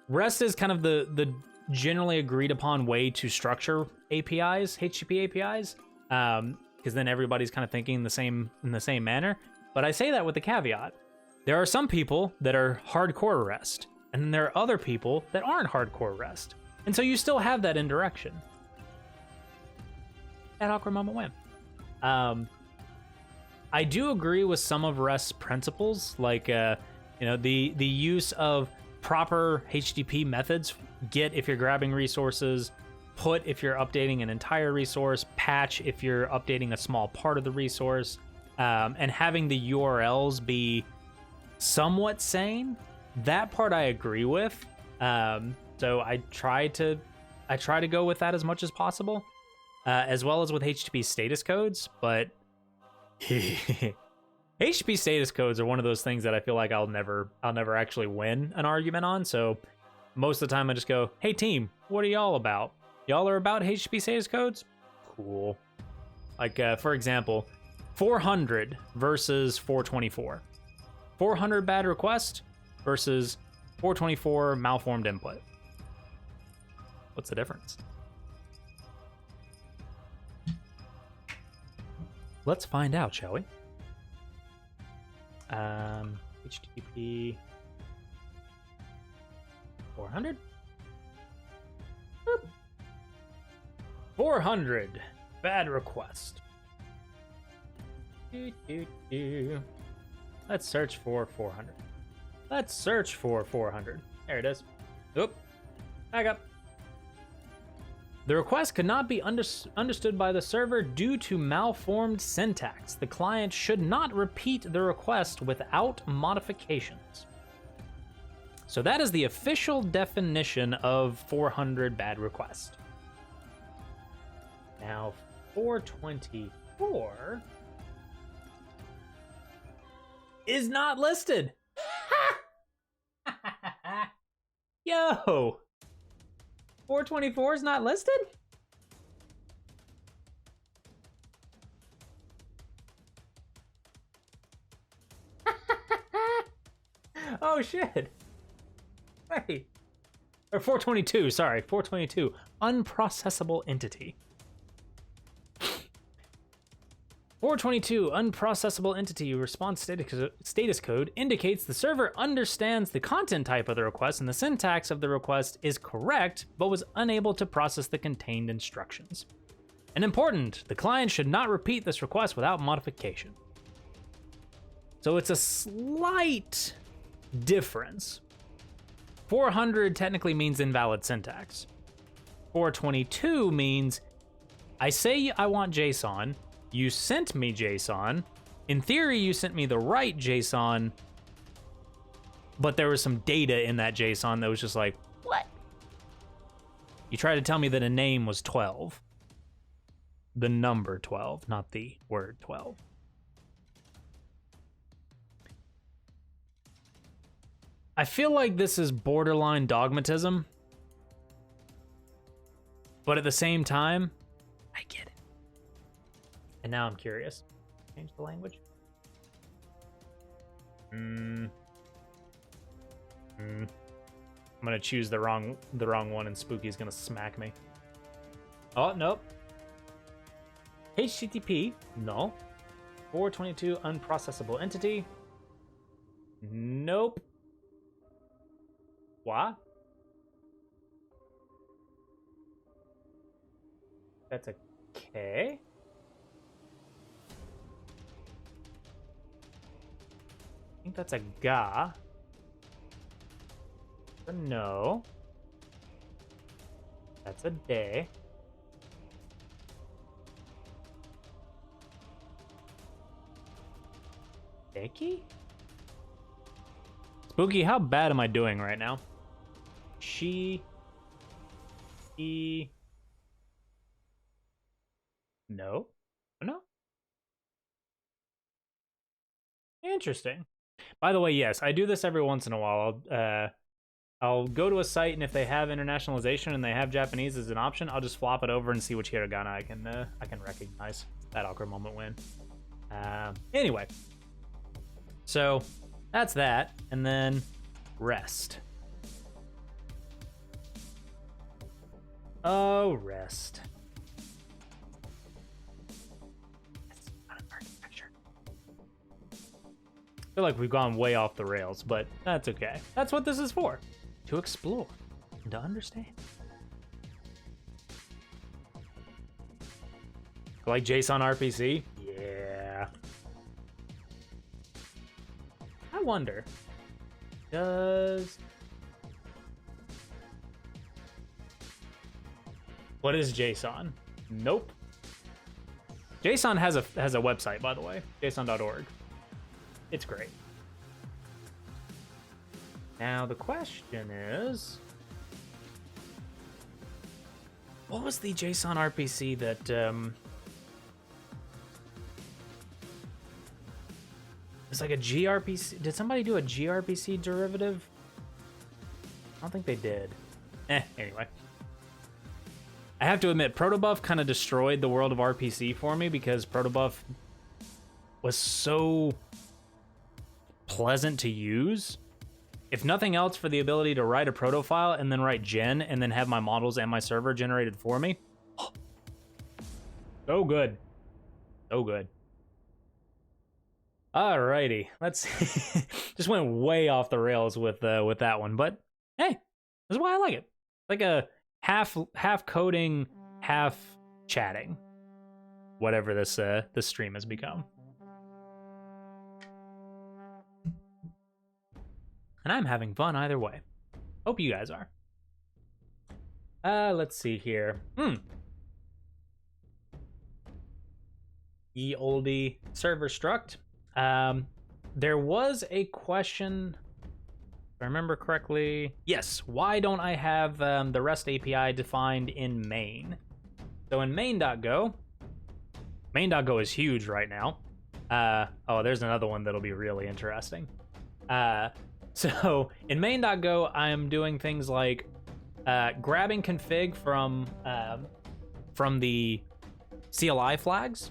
REST is kind of the generally agreed upon way to structure APIs, HTTP APIs, because then everybody's kind of thinking in the same manner. But I say that with the caveat: there are some people that are hardcore REST, and then there are other people that aren't hardcore REST, and so you still have that indirection. That awkward moment win. I do agree with some of REST's principles, like the use of proper HTTP methods. Get if you're grabbing resources, put if you're updating an entire resource, patch if you're updating a small part of the resource, and having the URLs be somewhat sane. That part I agree with. So I try to go with that as much as possible. As well as with HTTP status codes, but HTTP status codes are one of those things that I feel like I'll never actually win an argument on. So most of the time I just go, hey team, what are y'all about? Y'all are about HTTP status codes? Cool. Like for example, 400 versus 424. 400 bad request versus 424 malformed input. What's the difference? Let's find out, shall we? HTTP 400? 400. Bad request. Let's search for 400. Let's search for 400. There it is. Oop. Back up. The request could not be understood by the server due to malformed syntax. The client should not repeat the request without modifications. So that is the official definition of 400 bad request. Now, 424 is not listed. Yo! 424 is not listed? Oh shit. Wait. Or 422, sorry, 422. Unprocessable entity. 422 unprocessable entity response status code indicates the server understands the content type of the request and the syntax of the request is correct, but was unable to process the contained instructions. And important, the client should not repeat this request without modification. So it's a slight difference. 400 technically means invalid syntax. 422 means I say I want JSON. You sent me JSON. In theory, you sent me the right JSON, but there was some data in that JSON that was just like, what? You tried to tell me that a name was 12. The number 12, not the word 12. I feel like this is borderline dogmatism, but at the same time, I get it. And now I'm curious. Change the language. I'm gonna choose the wrong one, and Spooky's gonna smack me. Oh nope. HTTP no. 422 unprocessable entity. Nope. What? That's a K. I think that's a ga. Or no. That's a day. Deki? Spooky, how bad am I doing right now? He. No. No? Interesting. By the way, yes, I do this every once in a while. I'll go to a site, and if they have internationalization and they have Japanese as an option, I'll just flop it over and see which hiragana I can recognize. That awkward moment win. Anyway, so that's that, and then rest. Oh, rest. I feel like we've gone way off the rails, but that's okay. That's what this is for. To explore and to understand. Like JSON RPC? Yeah. I wonder, what is JSON? Nope. JSON has a website, by the way, json.org. It's great. Now the question is, what was the JSON RPC that it's like a gRPC? Did somebody do a gRPC derivative? I don't think they did. Anyway. I have to admit, Protobuf kind of destroyed the world of RPC for me because Protobuf was so pleasant to use. If nothing else, for the ability to write a proto file and then write gen and then have my models and my server generated for me. So good. So good. Alrighty, let's just went way off the rails with that one, but hey, this is why I like it. Like a half coding, half chatting, whatever this stream has become. And I'm having fun either way. Hope you guys are. Let's see here. Ye olde server struct. There was a question, if I remember correctly. Yes, why don't I have the REST API defined in main? So in main.go is huge right now. Oh, there's another one that'll be really interesting. So in main.go, I'm doing things like grabbing config from the CLI flags.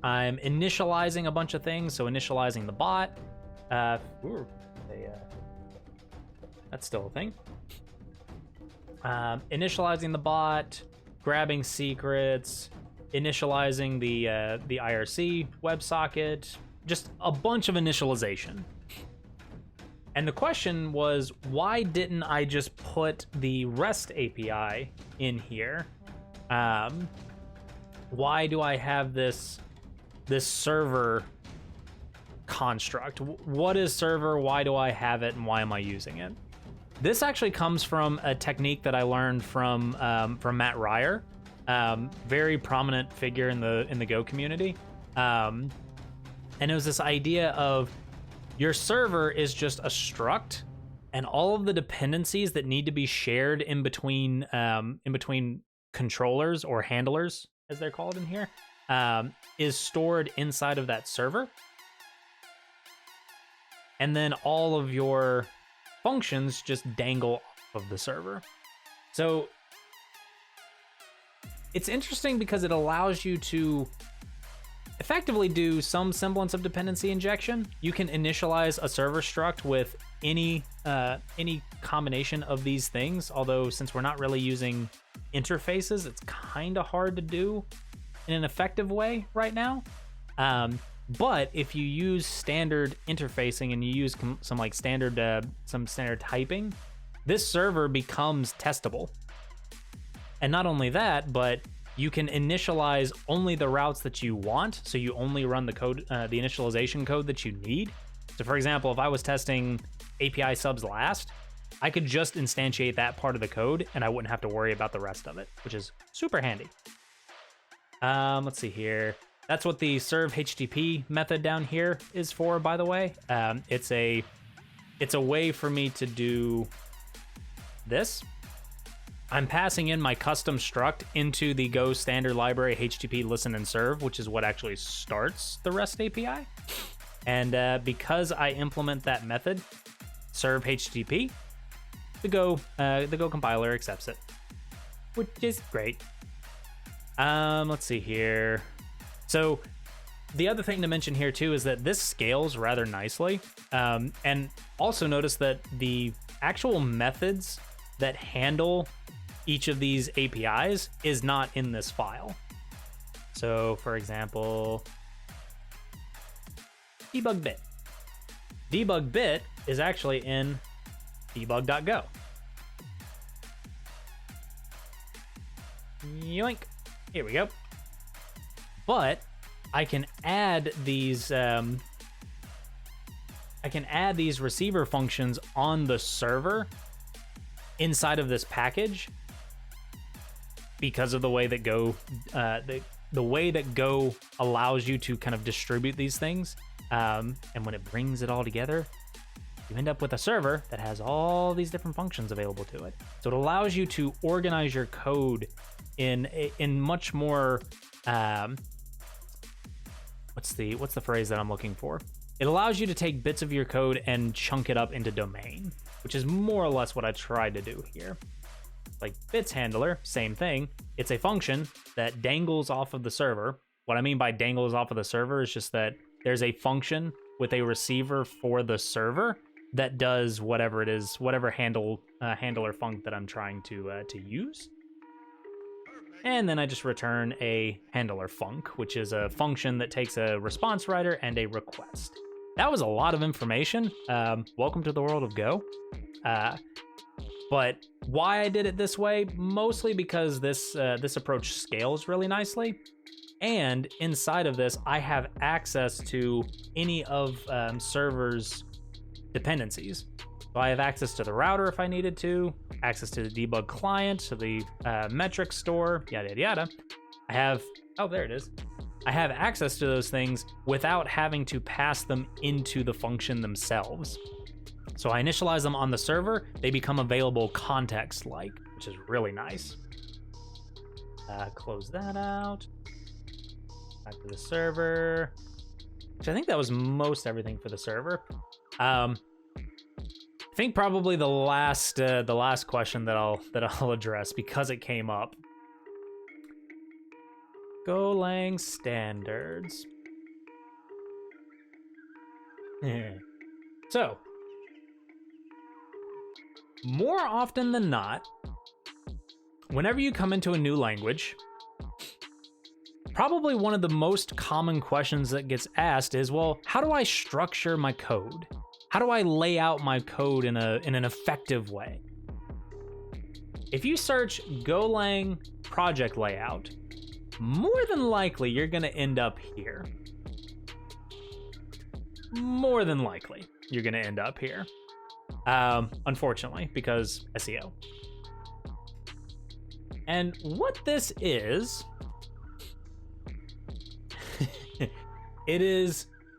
I'm initializing a bunch of things, so initializing the bot. That's still a thing. Initializing the bot, grabbing secrets, initializing the IRC WebSocket, just a bunch of initialization. And the question was, why didn't I just put the REST API in here? Why do I have this server construct? What is server? Why do I have it? And why am I using it? This actually comes from a technique that I learned from Matt Ryer, very prominent figure in the Go community. And it was this idea of your server is just a struct, and all of the dependencies that need to be shared in between controllers or handlers, as they're called in here, is stored inside of that server. And then all of your functions just dangle off of the server. So it's interesting because it allows you to effectively do some semblance of dependency injection. You can initialize a server struct with any combination of these things, although since we're not really using interfaces, it's kind of hard to do in an effective way right now. But if you use standard interfacing and you use some standard typing, this server becomes testable. And not only that, but you can initialize only the routes that you want, so you only run the code, the initialization code that you need. So for example, if I was testing API subs last, I could just instantiate that part of the code and I wouldn't have to worry about the rest of it, which is super handy. Let's see here. That's what the serve HTTP method down here is for, by the way. It's a way for me to do this. I'm passing in my custom struct into the Go standard library HTTP listen and serve, which is what actually starts the REST API. And because I implement that method, serve HTTP, the Go compiler accepts it, which is great. Let's see here. So the other thing to mention here too is that this scales rather nicely. And also notice that the actual methods that handle each of these APIs is not in this file. So for example, debug bit. Debug bit is actually in debug.go. Yoink. Here we go. But I can add these receiver functions on the server inside of this package because of the way that Go the way that Go allows you to kind of distribute these things. And when it brings it all together, you end up with a server that has all these different functions available to it. So it allows you to organize your code in much more what's the phrase that I'm looking for? It allows you to take bits of your code and chunk it up into domain, which is more or less what I tried to do here. Like bits handler, same thing. It's a function that dangles off of the server. What I mean by dangles off of the server is just that there's a function with a receiver for the server that does whatever it is, whatever handler func that I'm trying to use. And then I just return a handler func, which is a function that takes a response writer and a request. That was a lot of information. Welcome to the world of Go. But why I did it this way, mostly because this approach scales really nicely. And inside of this, I have access to any of server's dependencies. So I have access to the router if I needed to, access to the debug client, to the metric store, yada, yada, yada. I have, oh, there it is. I have access to those things without having to pass them into the function themselves. So I initialize them on the server, they become available context-like, which is really nice. Close that out. Back to the server. Which I think that was most everything for the server. I think probably the last question that I'll address because it came up. Golang standards. So, more often than not, whenever you come into a new language, probably one of the most common questions that gets asked is, well, how do I structure my code? How do I lay out my code in an effective way? If you search Golang project layout, more than likely you're gonna end up here. More than likely you're gonna end up here. Unfortunately, because SEO. And what this is,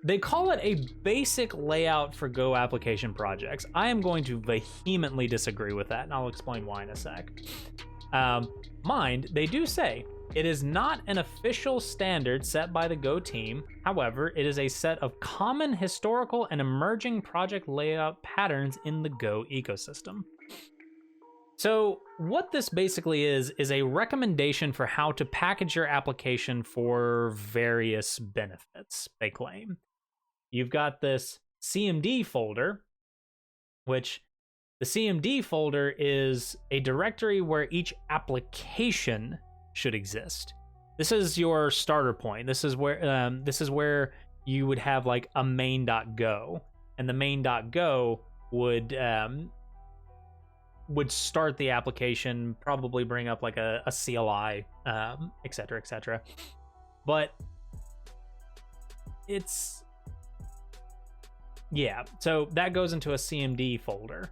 they call it a basic layout for Go application projects. I am going to vehemently disagree with that, and I'll explain why in a sec. Mind, they do say, it is not an official standard set by the Go team. However, it is a set of common historical and emerging project layout patterns in the Go ecosystem. So what this basically is a recommendation for how to package your application for various benefits, they claim. You've got this CMD folder, which the CMD folder is a directory where each application should exist. This is your starter point. This is where you would have like a main.go, and the main.go would start the application, probably bring up like a CLI, et cetera, et cetera. But so that goes into a CMD folder.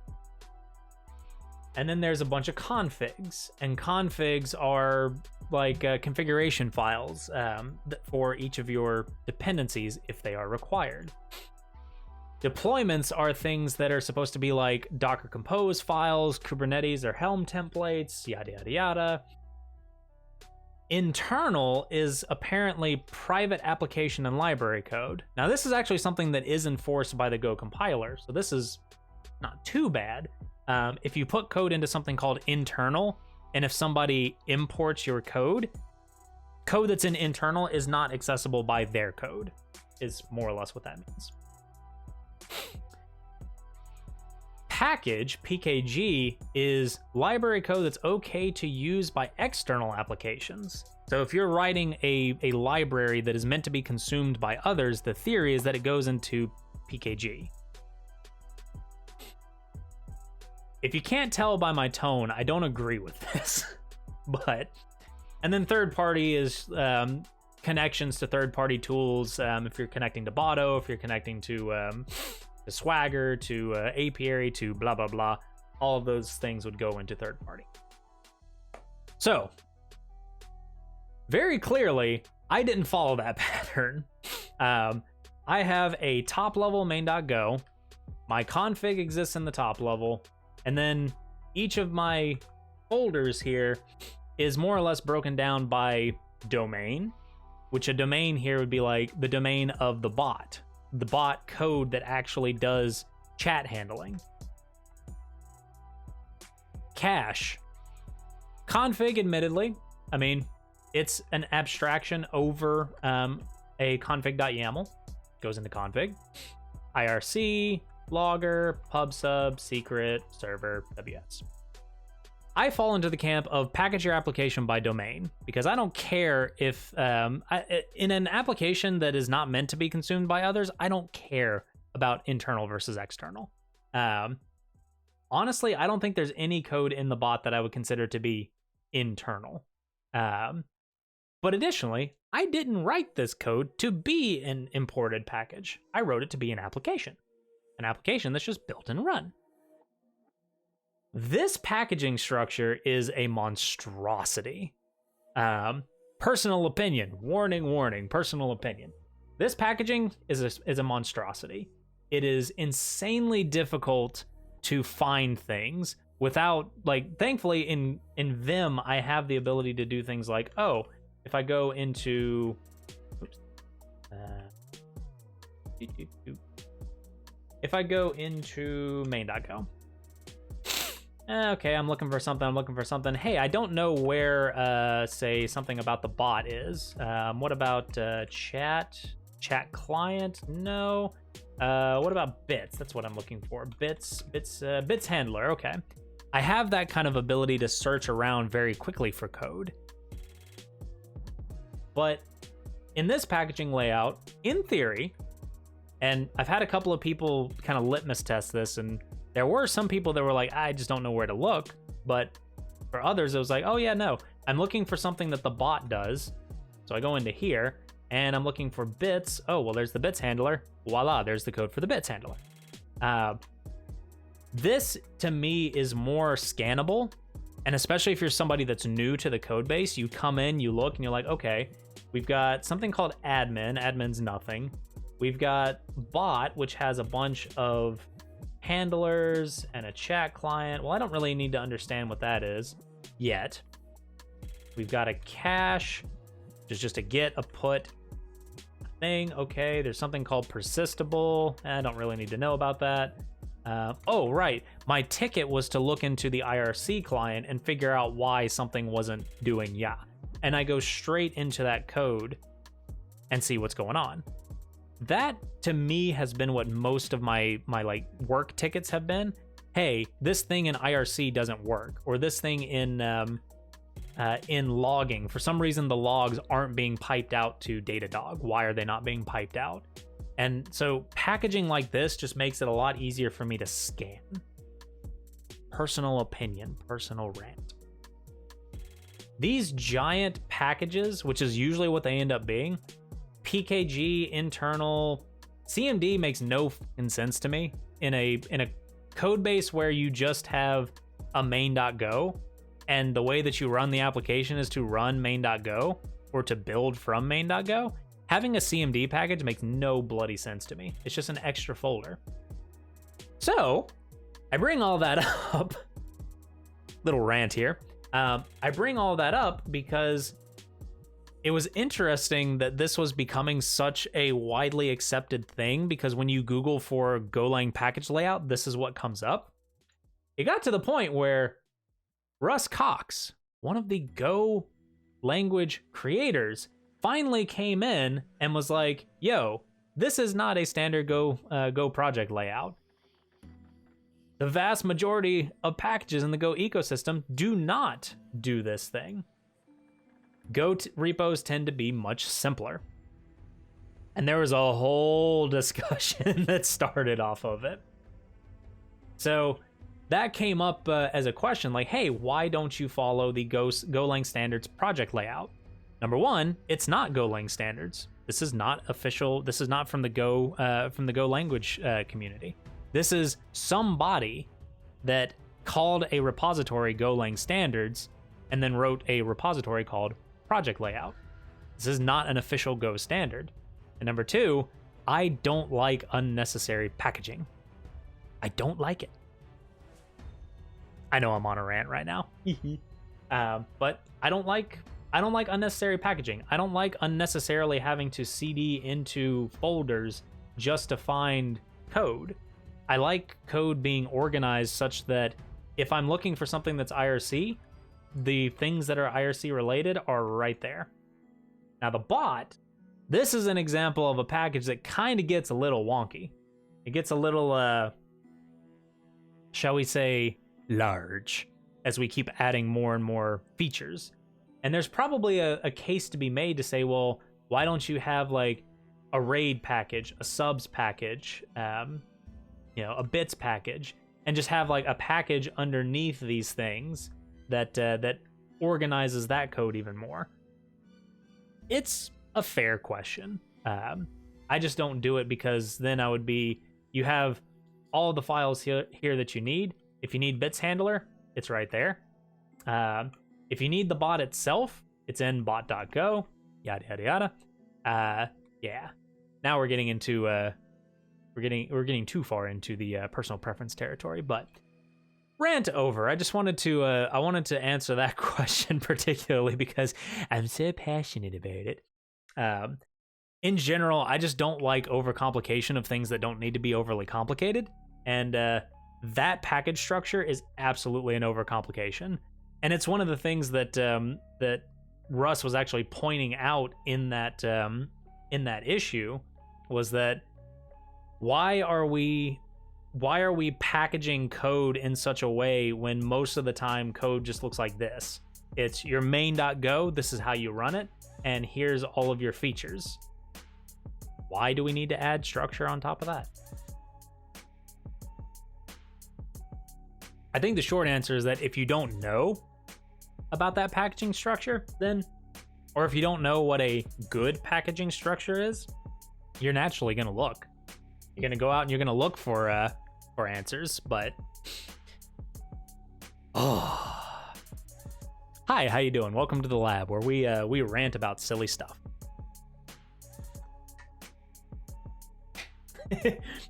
And then there's a bunch of configs, and configs are like configuration files for each of your dependencies if they are required. Deployments are things that are supposed to be like Docker Compose files, Kubernetes or Helm templates, yada, yada, yada. Internal is apparently private application and library code. Now, this is actually something that is enforced by the Go compiler, so this is not too bad. If you put code into something called internal, and if somebody imports your code that's in internal is not accessible by their code, is more or less what that means. Package, PKG, is library code that's okay to use by external applications. So if you're writing a library that is meant to be consumed by others, the theory is that it goes into PKG. If you can't tell by my tone, I don't agree with this. And then third party is connections to third party tools. If you're connecting to Boto, if you're connecting to Swagger, to Apiary, to blah, blah, blah, all of those things would go into third party. So, very clearly, I didn't follow that pattern. I have a top level main.go. My config exists in the top level. And then each of my folders here is more or less broken down by domain, which a domain here would be like the domain of the bot code that actually does chat handling. Cache. Config, admittedly, I mean, it's an abstraction over a config.yaml, goes into config. IRC, logger, pub/sub, secret, server, WS. I fall into the camp of package your application by domain, because I don't care if, in an application that is not meant to be consumed by others, I don't care about internal versus external. Honestly, I don't think there's any code in the bot that I would consider to be internal. But additionally, I didn't write this code to be an imported package. I wrote it to be an application an application that's just built and run. This packaging structure is a monstrosity. Personal opinion, warning, personal opinion. This packaging is a monstrosity. It is insanely difficult to find things without, like, thankfully in Vim, I have the ability to do things like, oh, if I go into, if I go into main.go, okay, I'm looking for something. Hey, I don't know where, say, something about the bot is. What about chat client? No. What about bits? That's what I'm looking for. Bits handler. Okay. I have that kind of ability to search around very quickly for code. But in this packaging layout, in theory, and I've had a couple of people kind of litmus test this, and there were some people that were like, I just don't know where to look. But for others, it was like, oh yeah, no, I'm looking for something that the bot does. So I go into here and I'm looking for bits. Oh, well, there's the bits handler. Voila, there's the code for the bits handler. This, to me, is more scannable. And especially if you're somebody that's new to the code base, you come in, you look, and you're like, okay, we've got something called admin. Admin's nothing. We've got bot, which has a bunch of handlers and a chat client. Well, I don't really need to understand what that is yet. We've got a cache, which is just a get, a put thing. Okay, there's something called persistable. I don't really need to know about that. Oh, right. My ticket was to look into the IRC client and figure out why something wasn't doing yeah. And I go straight into that code and see what's going on. That, to me, has been what most of my like work tickets have been. Hey, this thing in IRC doesn't work, or this thing in logging, for some reason the logs aren't being piped out to Datadog. Why are they not being piped out? And so packaging like this just makes it a lot easier for me to scan. Personal opinion, personal rant. These giant packages, which is usually what they end up being, PKG, internal, CMD makes no fucking sense to me. In a code base where you just have a main.go, and the way that you run the application is to run main.go or to build from main.go, having a CMD package makes no bloody sense to me. It's just an extra folder. So I bring all that up. Little rant here. I bring all that up because it was interesting that this was becoming such a widely accepted thing, because when you Google for Golang package layout, this is what comes up. It got to the point where Russ Cox, one of the Go language creators, finally came in and was like, yo, this is not a standard Go project layout. The vast majority of packages in the Go ecosystem do not do this thing. Go repos tend to be much simpler. And there was a whole discussion that started off of it. So that came up as a question, like, hey, why don't you follow the Golang standards project layout? Number one, it's not Golang standards. This is not official. This is not from the Go language community. This is somebody that called a repository Golang standards and then wrote a repository called project layout. This is not an official Go standard. And number two, I don't like unnecessary packaging. I don't like it. I know I'm on a rant right now. But I don't like unnecessary packaging. I don't like unnecessarily having to CD into folders just to find code. I like code being organized such that if I'm looking for something that's IRC, the things that are IRC related are right there. Now the bot, this is an example of a package that kind of gets a little wonky. It gets a little, shall we say, large as we keep adding more and more features. And there's probably a case to be made to say, well, why don't you have like a RAID package, a subs package, a bits package, and just have like a package underneath these things that organizes that code even more. It's a fair question. I just don't do it because then you have all of the files here that you need. If you need bits handler, it's right there. If you need the bot itself, it's in bot.go, yada yada yada. Yeah. Now we're getting into we're getting too far into the personal preference territory, but rant over. I just wanted to I wanted to answer that question particularly because I'm so passionate about it. In general, I just don't like overcomplication of things that don't need to be overly complicated, and that package structure is absolutely an overcomplication. And it's one of the things that that Russ was actually pointing out in that issue, was that why are we packaging code in such a way when most of the time code just looks like this? It's your main.go, this is how you run it, and here's all of your features. Why do we need to add structure on top of that? I think the short answer is that if you don't know about that packaging structure, then, or if you don't know what a good packaging structure is, you're naturally going to look. You're going to go out and you're going to look for answers, but oh. Hi, how you doing? Welcome to the lab where we rant about silly stuff.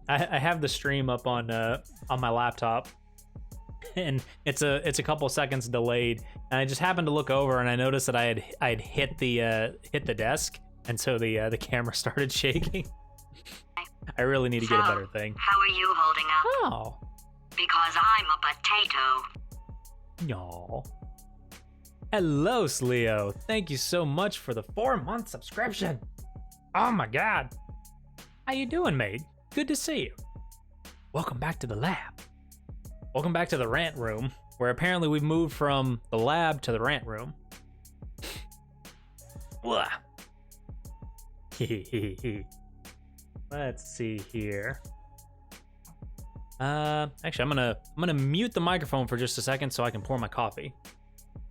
I have the stream up on my laptop, and it's a couple seconds delayed, and I just happened to look over and I noticed that I had hit the desk, and so the camera started shaking. I really need to get a better thing. How are you holding up? Oh. Because I'm a potato. No. Hello, Sleo. Thank you so much for the 4-month subscription. Oh my god. How you doing, mate? Good to see you. Welcome back to the lab. Welcome back to the rant room, where apparently we've moved from the lab to the rant room. Let's see here. Actually, I'm gonna mute the microphone for just a second so I can pour my coffee.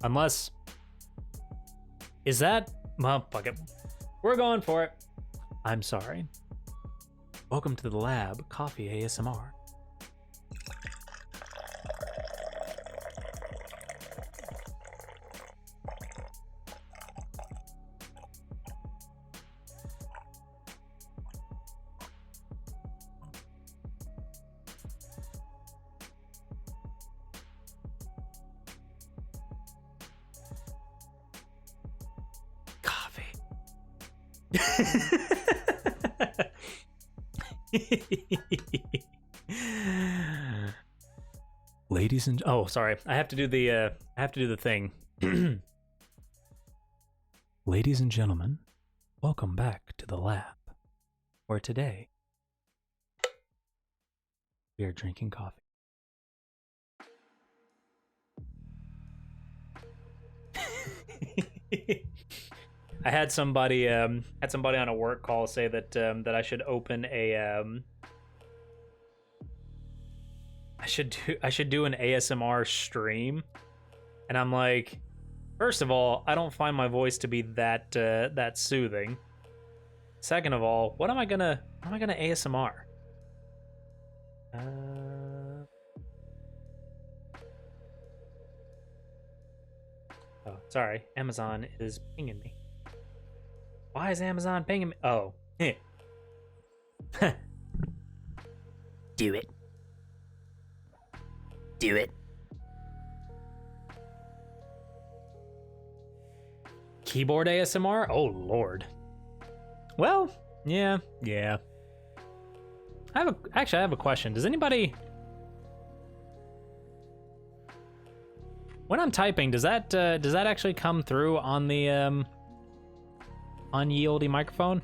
Unless, is that? Well, fuck it. We're going for it. I'm sorry. Welcome to the lab, coffee ASMR. Ladies and sorry, I have to do the thing. Ladies and gentlemen, welcome back to the lab, where today we are drinking coffee. I had somebody on a work call say that that I should open a I should do an ASMR stream, and I'm like, first of all, I don't find my voice to be that that soothing. Second of all, what am I gonna ASMR? Oh, sorry, Amazon is pinging me. Why is Amazon pinging me? Oh. Do it. Do it. Keyboard ASMR? Oh, Lord. Well, yeah. I have a question. Does anybody... When I'm typing, does that actually come through on the unyieldy microphone?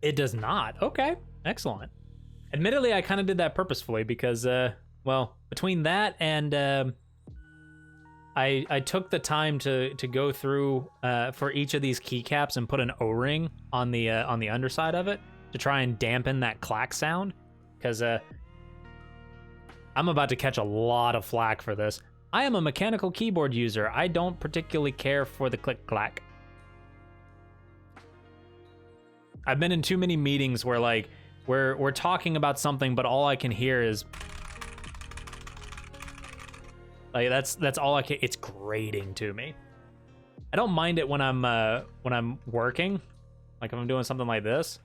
It does not. Okay, excellent. Admittedly, I kind of did that purposefully because, well, between that and I took the time to go through for each of these keycaps and put an O-ring on the underside of it to try and dampen that clack sound, because I'm about to catch a lot of flack for this. I am a mechanical keyboard user. I don't particularly care for the click-clack. I've been in too many meetings where, like, we're talking about something, but all I can hear is... Like, that's all I can... It's grating to me. I don't mind it when I'm working. Like, if I'm doing something like this.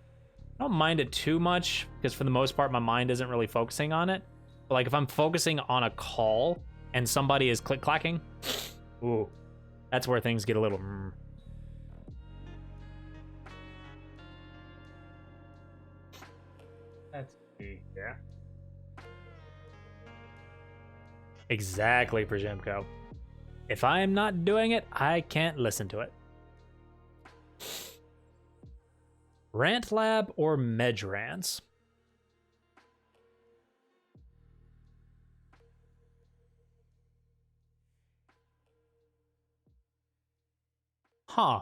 I don't mind it too much, because for the most part, my mind isn't really focusing on it. But, like, if I'm focusing on a call and somebody is click-clacking, ooh, that's where things get a little... Let's see here. Exactly, Prajemko. If I am not doing it, I can't listen to it. Rant Lab or Medj Rants? Huh.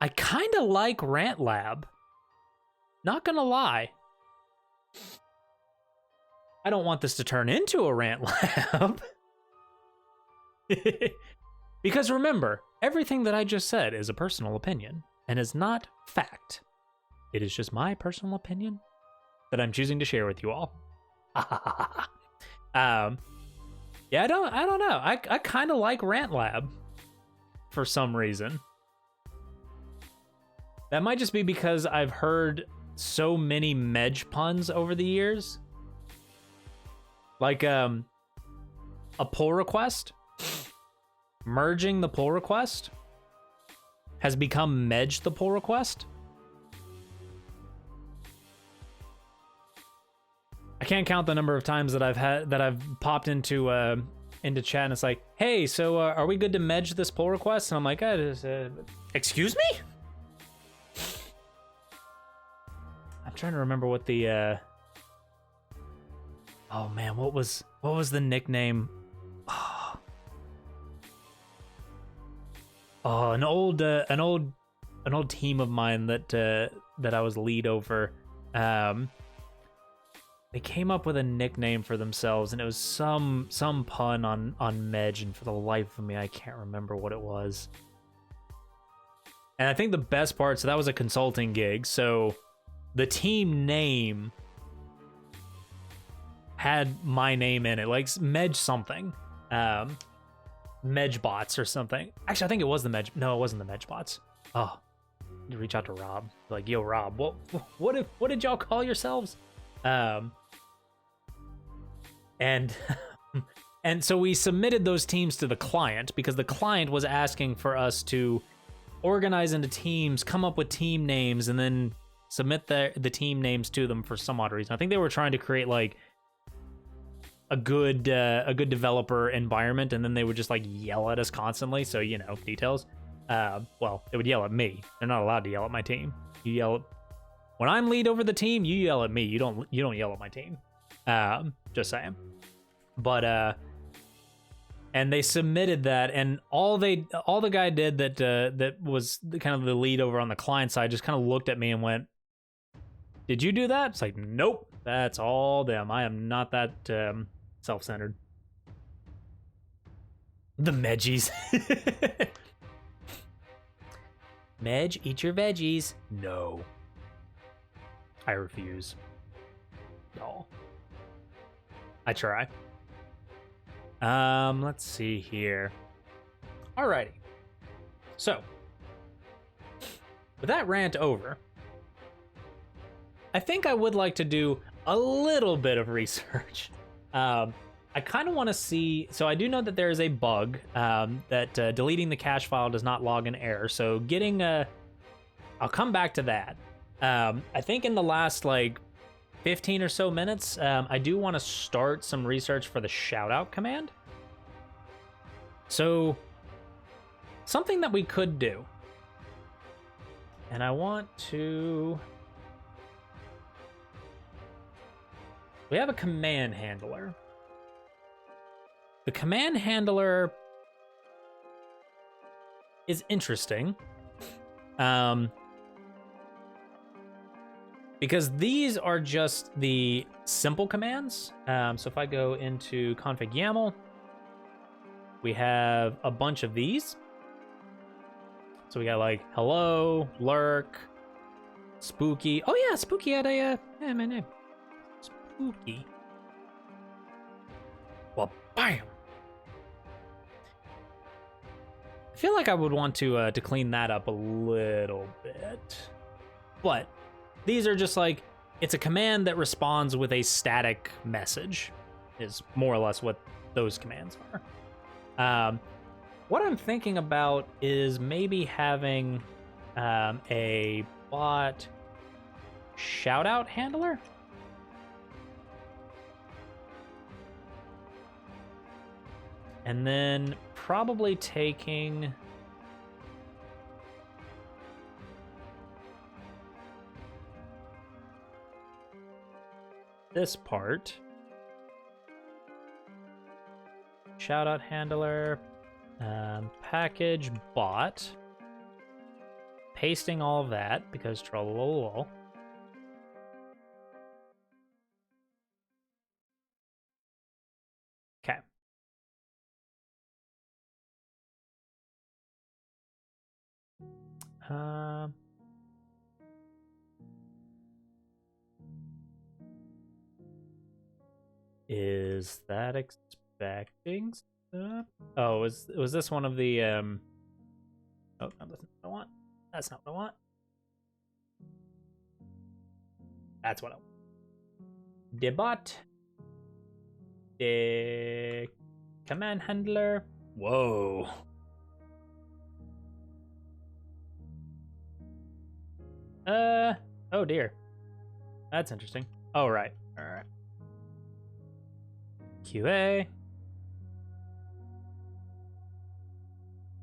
I kind of like Rant Lab. Not gonna lie. I don't want this to turn into a Rant Lab. Because remember, everything that I just said is a personal opinion and is not fact. It is just my personal opinion that I'm choosing to share with you all. Yeah, I don't know. I kind of like Rant Lab for some reason. That might just be because I've heard so many Medj puns over the years. Like a pull request, merging the pull request has become Medj the pull request. I can't count the number of times that I've popped into chat and it's like, hey, so are we good to Medj this pull request? And I'm like, excuse me? I'm trying to remember what the oh man, what was the nickname? Oh, an old team of mine that I was lead over. They came up with a nickname for themselves, and it was some pun on Medj, and for the life of me, I can't remember what it was. And I think the best part, so that was a consulting gig, so the team name had my name in it, like Medj something. Medj bots or something. Actually, I think it was the Medj. No, it wasn't the Medj bots. Oh, you reach out to Rob. Like, yo, Rob, what did y'all call yourselves? And so we submitted those teams to the client because the client was asking for us to organize into teams, come up with team names, and then submit the team names to them for some odd reason. I think they were trying to create like a good developer environment, and then they would just like yell at us constantly. So, you know, details. Well, they would yell at me. They're not allowed to yell at my team. You yell when I'm lead over the team. You yell at me. You don't yell at my team. Just saying. But and they submitted that, and all the guy did that was kind of the lead over on the client side just kind of looked at me and went, "Did you do that?" It's like, nope, that's all them. I am not that self-centered. The Medjies. Medj, eat your veggies. No. I refuse. No. I try. Let's see here. Alrighty. So, with that rant over, I think I would like to do a little bit of research. I kind of want to see, so I do know that there is a bug that deleting the cache file does not log an error. So getting I'll come back to that. I think in the last like 15 or so minutes, I do want to start some research for the shoutout command. So something that we could do, and I want to, we have a command handler. The command handler is interesting. because these are just the simple commands. So if I go into config YAML, we have a bunch of these. So we got like hello, lurk, spooky. Oh yeah, spooky had a my name. Spooky. Well, bam. I feel like I would want to clean that up a little bit, but these are just like, it's a command that responds with a static message, is more or less what those commands are. What I'm thinking about is maybe having a bot shoutout handler. And then probably taking this part, shoutout handler, package bot, pasting all of that because trollolol. Okay. Is that expecting stuff? Oh, was this one of the oh, no, that's not what I want. That's not what I want. That's what I want. The bot. The command handler. Whoa. Oh dear. That's interesting. Oh, right. All right. QA.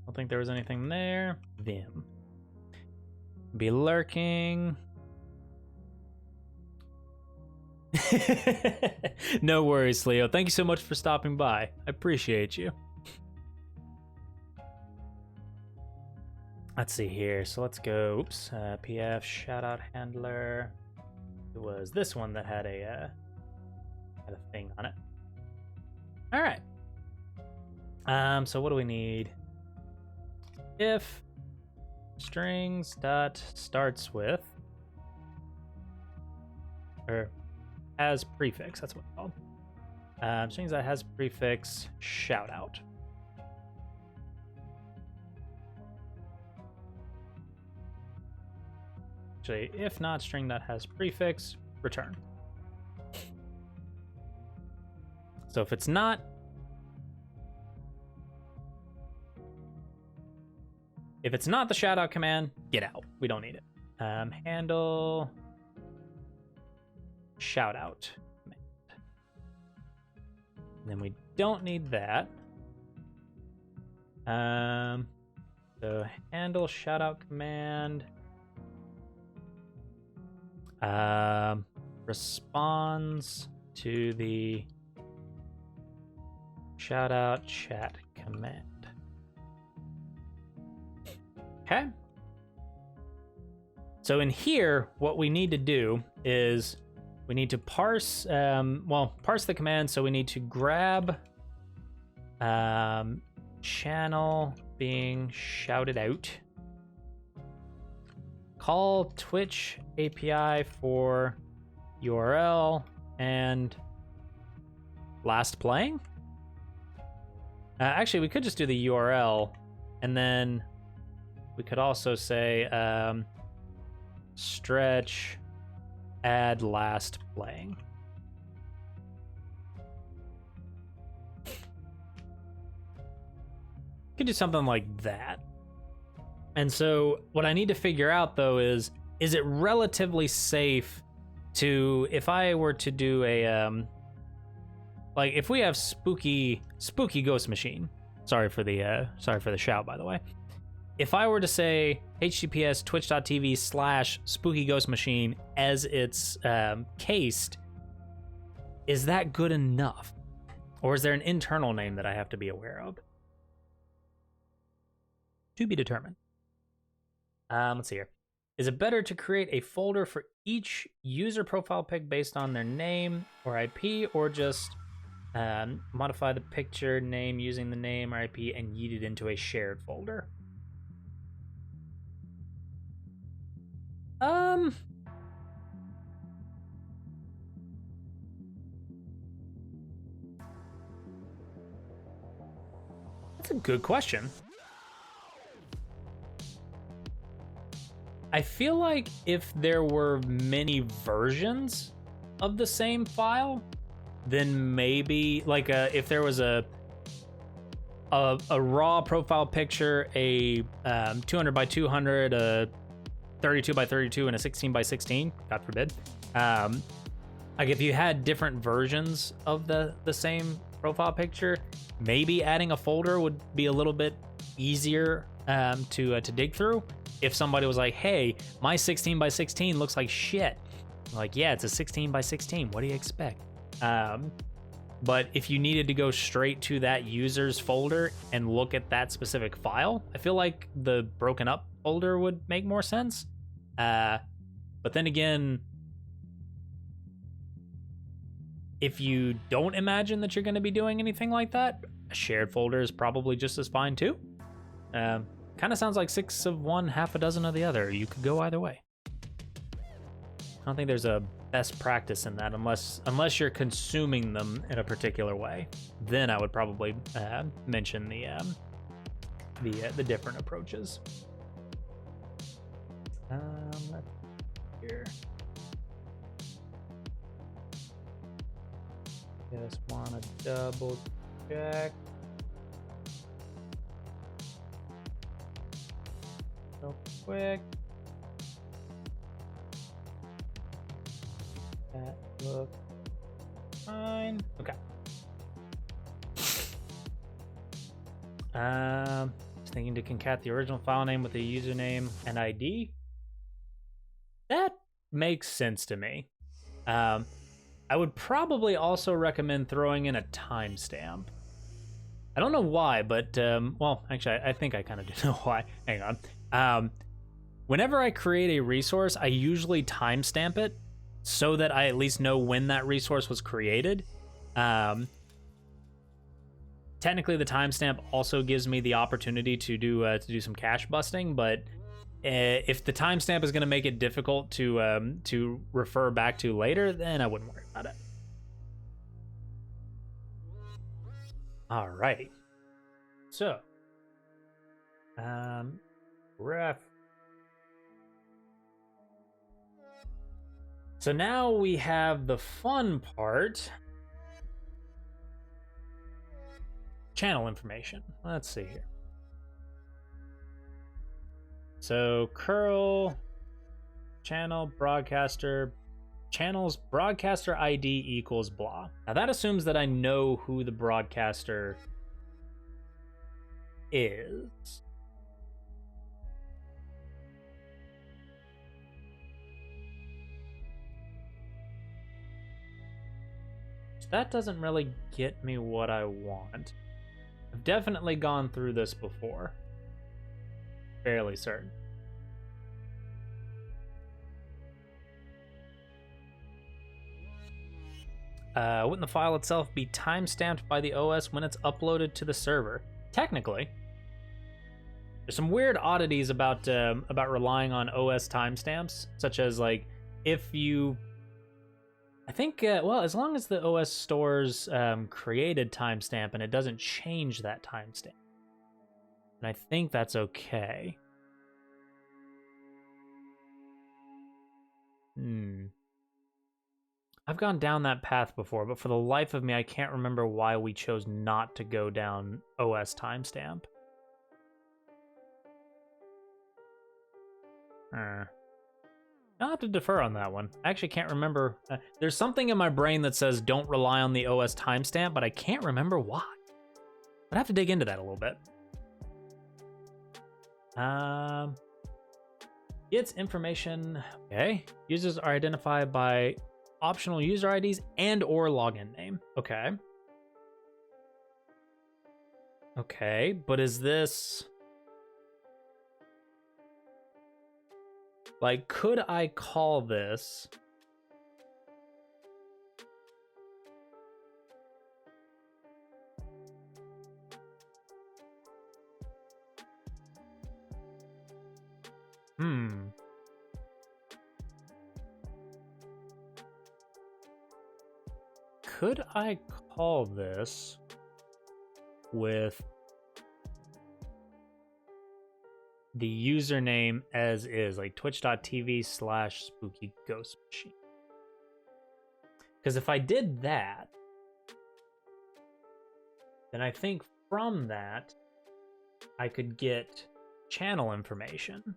Don't think there was anything there. Vim. Be lurking. No worries, Leo. Thank you so much for stopping by. I appreciate you. Let's see here. So let's go. Oops. PF shoutout handler. It was this one that had a thing on it. All right. So what do we need? If strings dot starts with, or has prefix, that's what it's called. Strings that has prefix shoutout. Actually, if not string that has prefix, return. So if it's not, the shoutout command, get out. We don't need it. Handle shoutout command. And then we don't need that. So handle shoutout command. Responds to the shoutout chat command. Okay. So in here, what we need to do is we need to parse, parse the command. So we need to grab channel being shouted out. Call Twitch API for URL and last playing. Actually, we could just do the URL, and then we could also say stretch add last playing. Could do something like that. And so what I need to figure out though is it relatively safe to, if I were to do a like if we have spooky ghost machine, sorry for the shout, by the way. If I were to say https twitch.tv/spooky ghost machine as it's cased, is that good enough? Or is there an internal name that I have to be aware of? To be determined. Let's see here. Is it better to create a folder for each user profile pic based on their name or IP, or just modify the picture name using the name or IP and yeet it into a shared folder? That's a good question. I feel like if there were many versions of the same file, then maybe like if there was a raw profile picture, a 200 by 200, a 32 by 32, and a 16 by 16, God forbid. Like if you had different versions of the same profile picture, maybe adding a folder would be a little bit easier to dig through. If somebody was like, hey, my 16 by 16 looks like shit. Like, yeah, it's a 16 by 16. What do you expect? But if you needed to go straight to that user's folder and look at that specific file, I feel like the broken up folder would make more sense. But then again, if you don't imagine that you're going to be doing anything like that, a shared folder is probably just as fine too. Kind of sounds like 6 of one, half a dozen of the other. You could go either way. I don't think there's a best practice in that unless you're consuming them in a particular way. Then I would probably mention the different approaches. Let's see here. Just want to double check. Real quick. That looks fine. Okay. Just thinking to concat the original file name with the username and ID. That makes sense to me. I would probably also recommend throwing in a timestamp. I don't know why, but well, actually, I think I kind of do know why. Hang on. Whenever I create a resource, I usually timestamp it so that I at least know when that resource was created. Technically, the timestamp also gives me the opportunity to do some cache busting, but if the timestamp is going to make it difficult to refer back to later, then I wouldn't worry about it. All right. So, ref. So now we have the fun part. Channel information. Let's see here. So curl channel broadcaster channels broadcaster ID equals blah. Now that assumes that I know who the broadcaster is. That doesn't really get me what I want. I've definitely gone through this before. Fairly certain. Wouldn't the file itself be timestamped by the OS when it's uploaded to the server? Technically. There's some weird oddities about relying on OS timestamps, such as like if you, I think, well, as long as the OS stores created timestamp and it doesn't change that timestamp, and I think that's okay. I've gone down that path before, but for the life of me, I can't remember why we chose not to go down OS timestamp. I'll have to defer on that one. I actually can't remember. There's something in my brain that says don't rely on the OS timestamp, but I can't remember why. I'd have to dig into that a little bit. Gets information. Okay. Users are identified by optional user IDs and or login name. Okay. Okay, but is this... Like, could I call this? Could I call this with the username as is, like twitch.tv/spooky ghost machine? Because if I did that, then I think from that I could get channel information.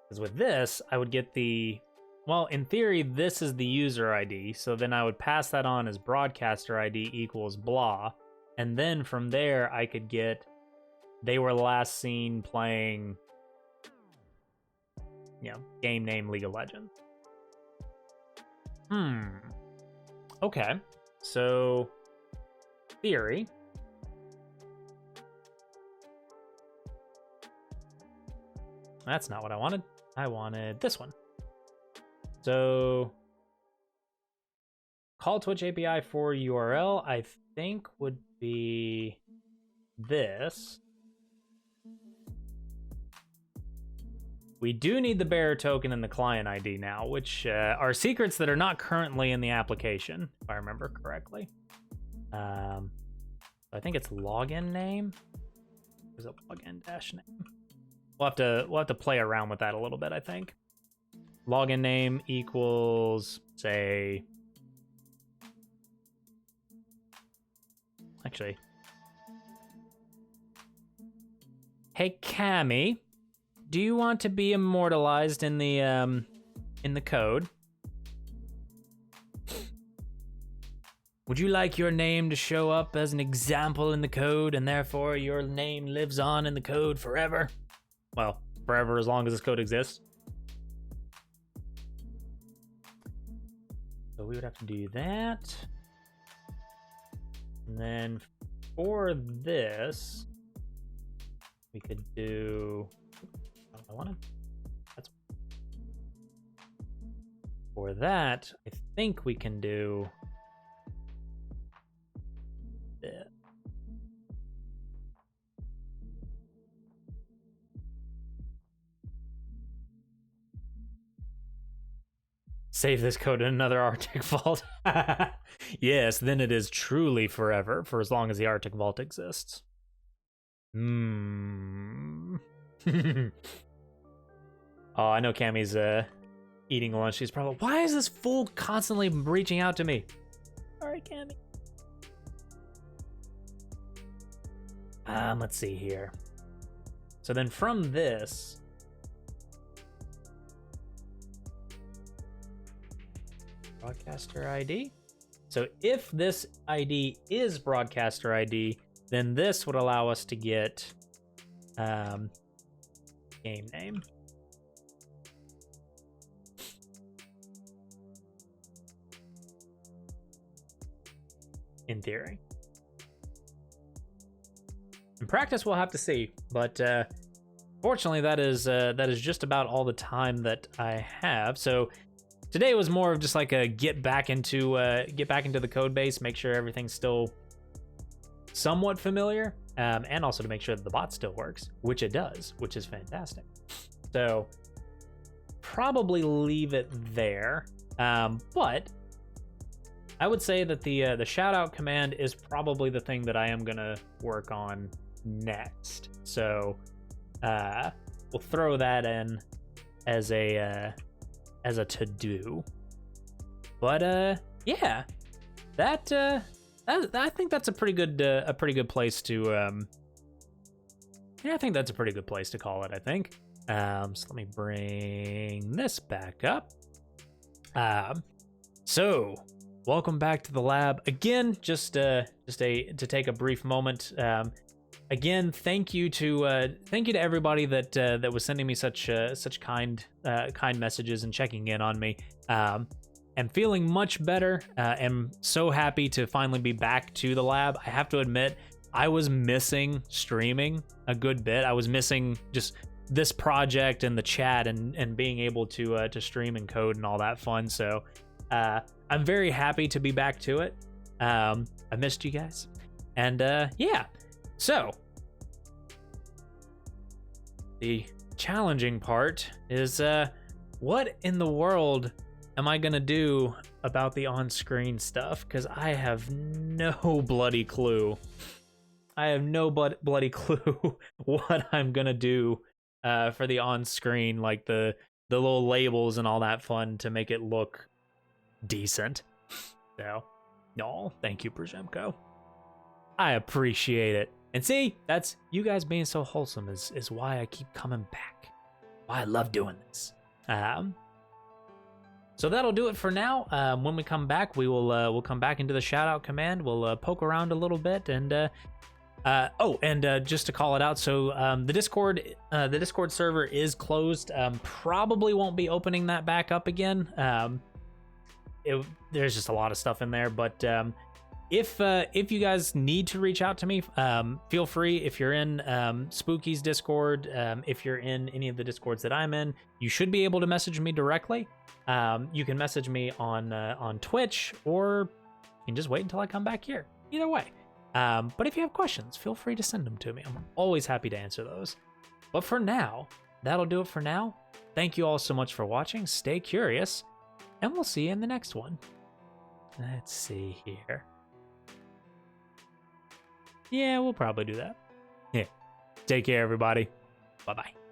Because with this, I would get the, well, in theory, this is the user ID. So then I would pass that on as broadcaster ID equals blah. And then from there, I could get, they were last seen playing, game name League of Legends. Okay. So, theory. That's not what I wanted. I wanted this one. So, call Twitch API for URL, I think would be this. We do need the bearer token and the client ID now, which are secrets that are not currently in the application, if I remember correctly. I think it's login name. There's a login dash name. We'll have to play around with that a little bit, I think. Login name equals, say, actually, hey Cammy, do you want to be immortalized in the code? Would you like your name to show up as an example in the code, and therefore your name lives on in the code forever? Well, forever as long as this code exists. So we would have to do that. And then for this, we could do, I want to, that's, for that, I think we can do this. Save this code in another Arctic Vault. Yes, then it is truly forever for as long as the Arctic Vault exists. Oh, I know Cammy's eating lunch. She's probably, why is this fool constantly reaching out to me? Sorry, Cammy. Let's see here. So then from this, broadcaster ID. So if this ID is broadcaster ID, then this would allow us to get game name. In theory. In practice, we'll have to see, but fortunately, that is just about all the time that I have. So today was more of just like a get back into the code base, make sure everything's still somewhat familiar, and also to make sure that the bot still works, which it does, which is fantastic. So probably leave it there, but I would say that the shout out command is probably the thing that I am gonna work on next. So we'll throw that in as a to-do. But yeah, that I think that's a pretty good place to I think that's a pretty good place to call it, I think. So let me bring this back up. So welcome back to the lab again. Just to take a brief moment. Again, thank you to everybody that was sending me such kind messages and checking in on me. I'm feeling much better. I'm so happy to finally be back to the lab. I have to admit, I was missing streaming a good bit. I was missing just this project and the chat and being able to stream and code and all that fun. So I'm very happy to be back to it. I missed you guys. And yeah, so the challenging part is what in the world am I gonna do about the on-screen stuff? Because I have no bloody clue. I have no bloody clue what I'm gonna do for the on-screen, like the little labels and all that fun to make it look decent. So, no, thank you, Przemko. I appreciate it. And see, that's you guys being so wholesome is why I keep coming back. Why I love doing this. So that'll do it for now. When we come back, we'll come back into the shout out command. We'll poke around a little bit and just to call it out, so the Discord server is closed. Probably won't be opening that back up again. There's just a lot of stuff in there, but if you guys need to reach out to me, feel free. If you're in Spooky's Discord, if you're in any of the Discords that I'm in, you should be able to message me directly. You can message me on Twitch, or you can just wait until I come back here. Either way. But if you have questions, feel free to send them to me. I'm always happy to answer those. But for now, that'll do it for now. Thank you all so much for watching. Stay curious, and we'll see you in the next one. Let's see here. Yeah, we'll probably do that. Yeah. Take care, everybody. Bye-bye.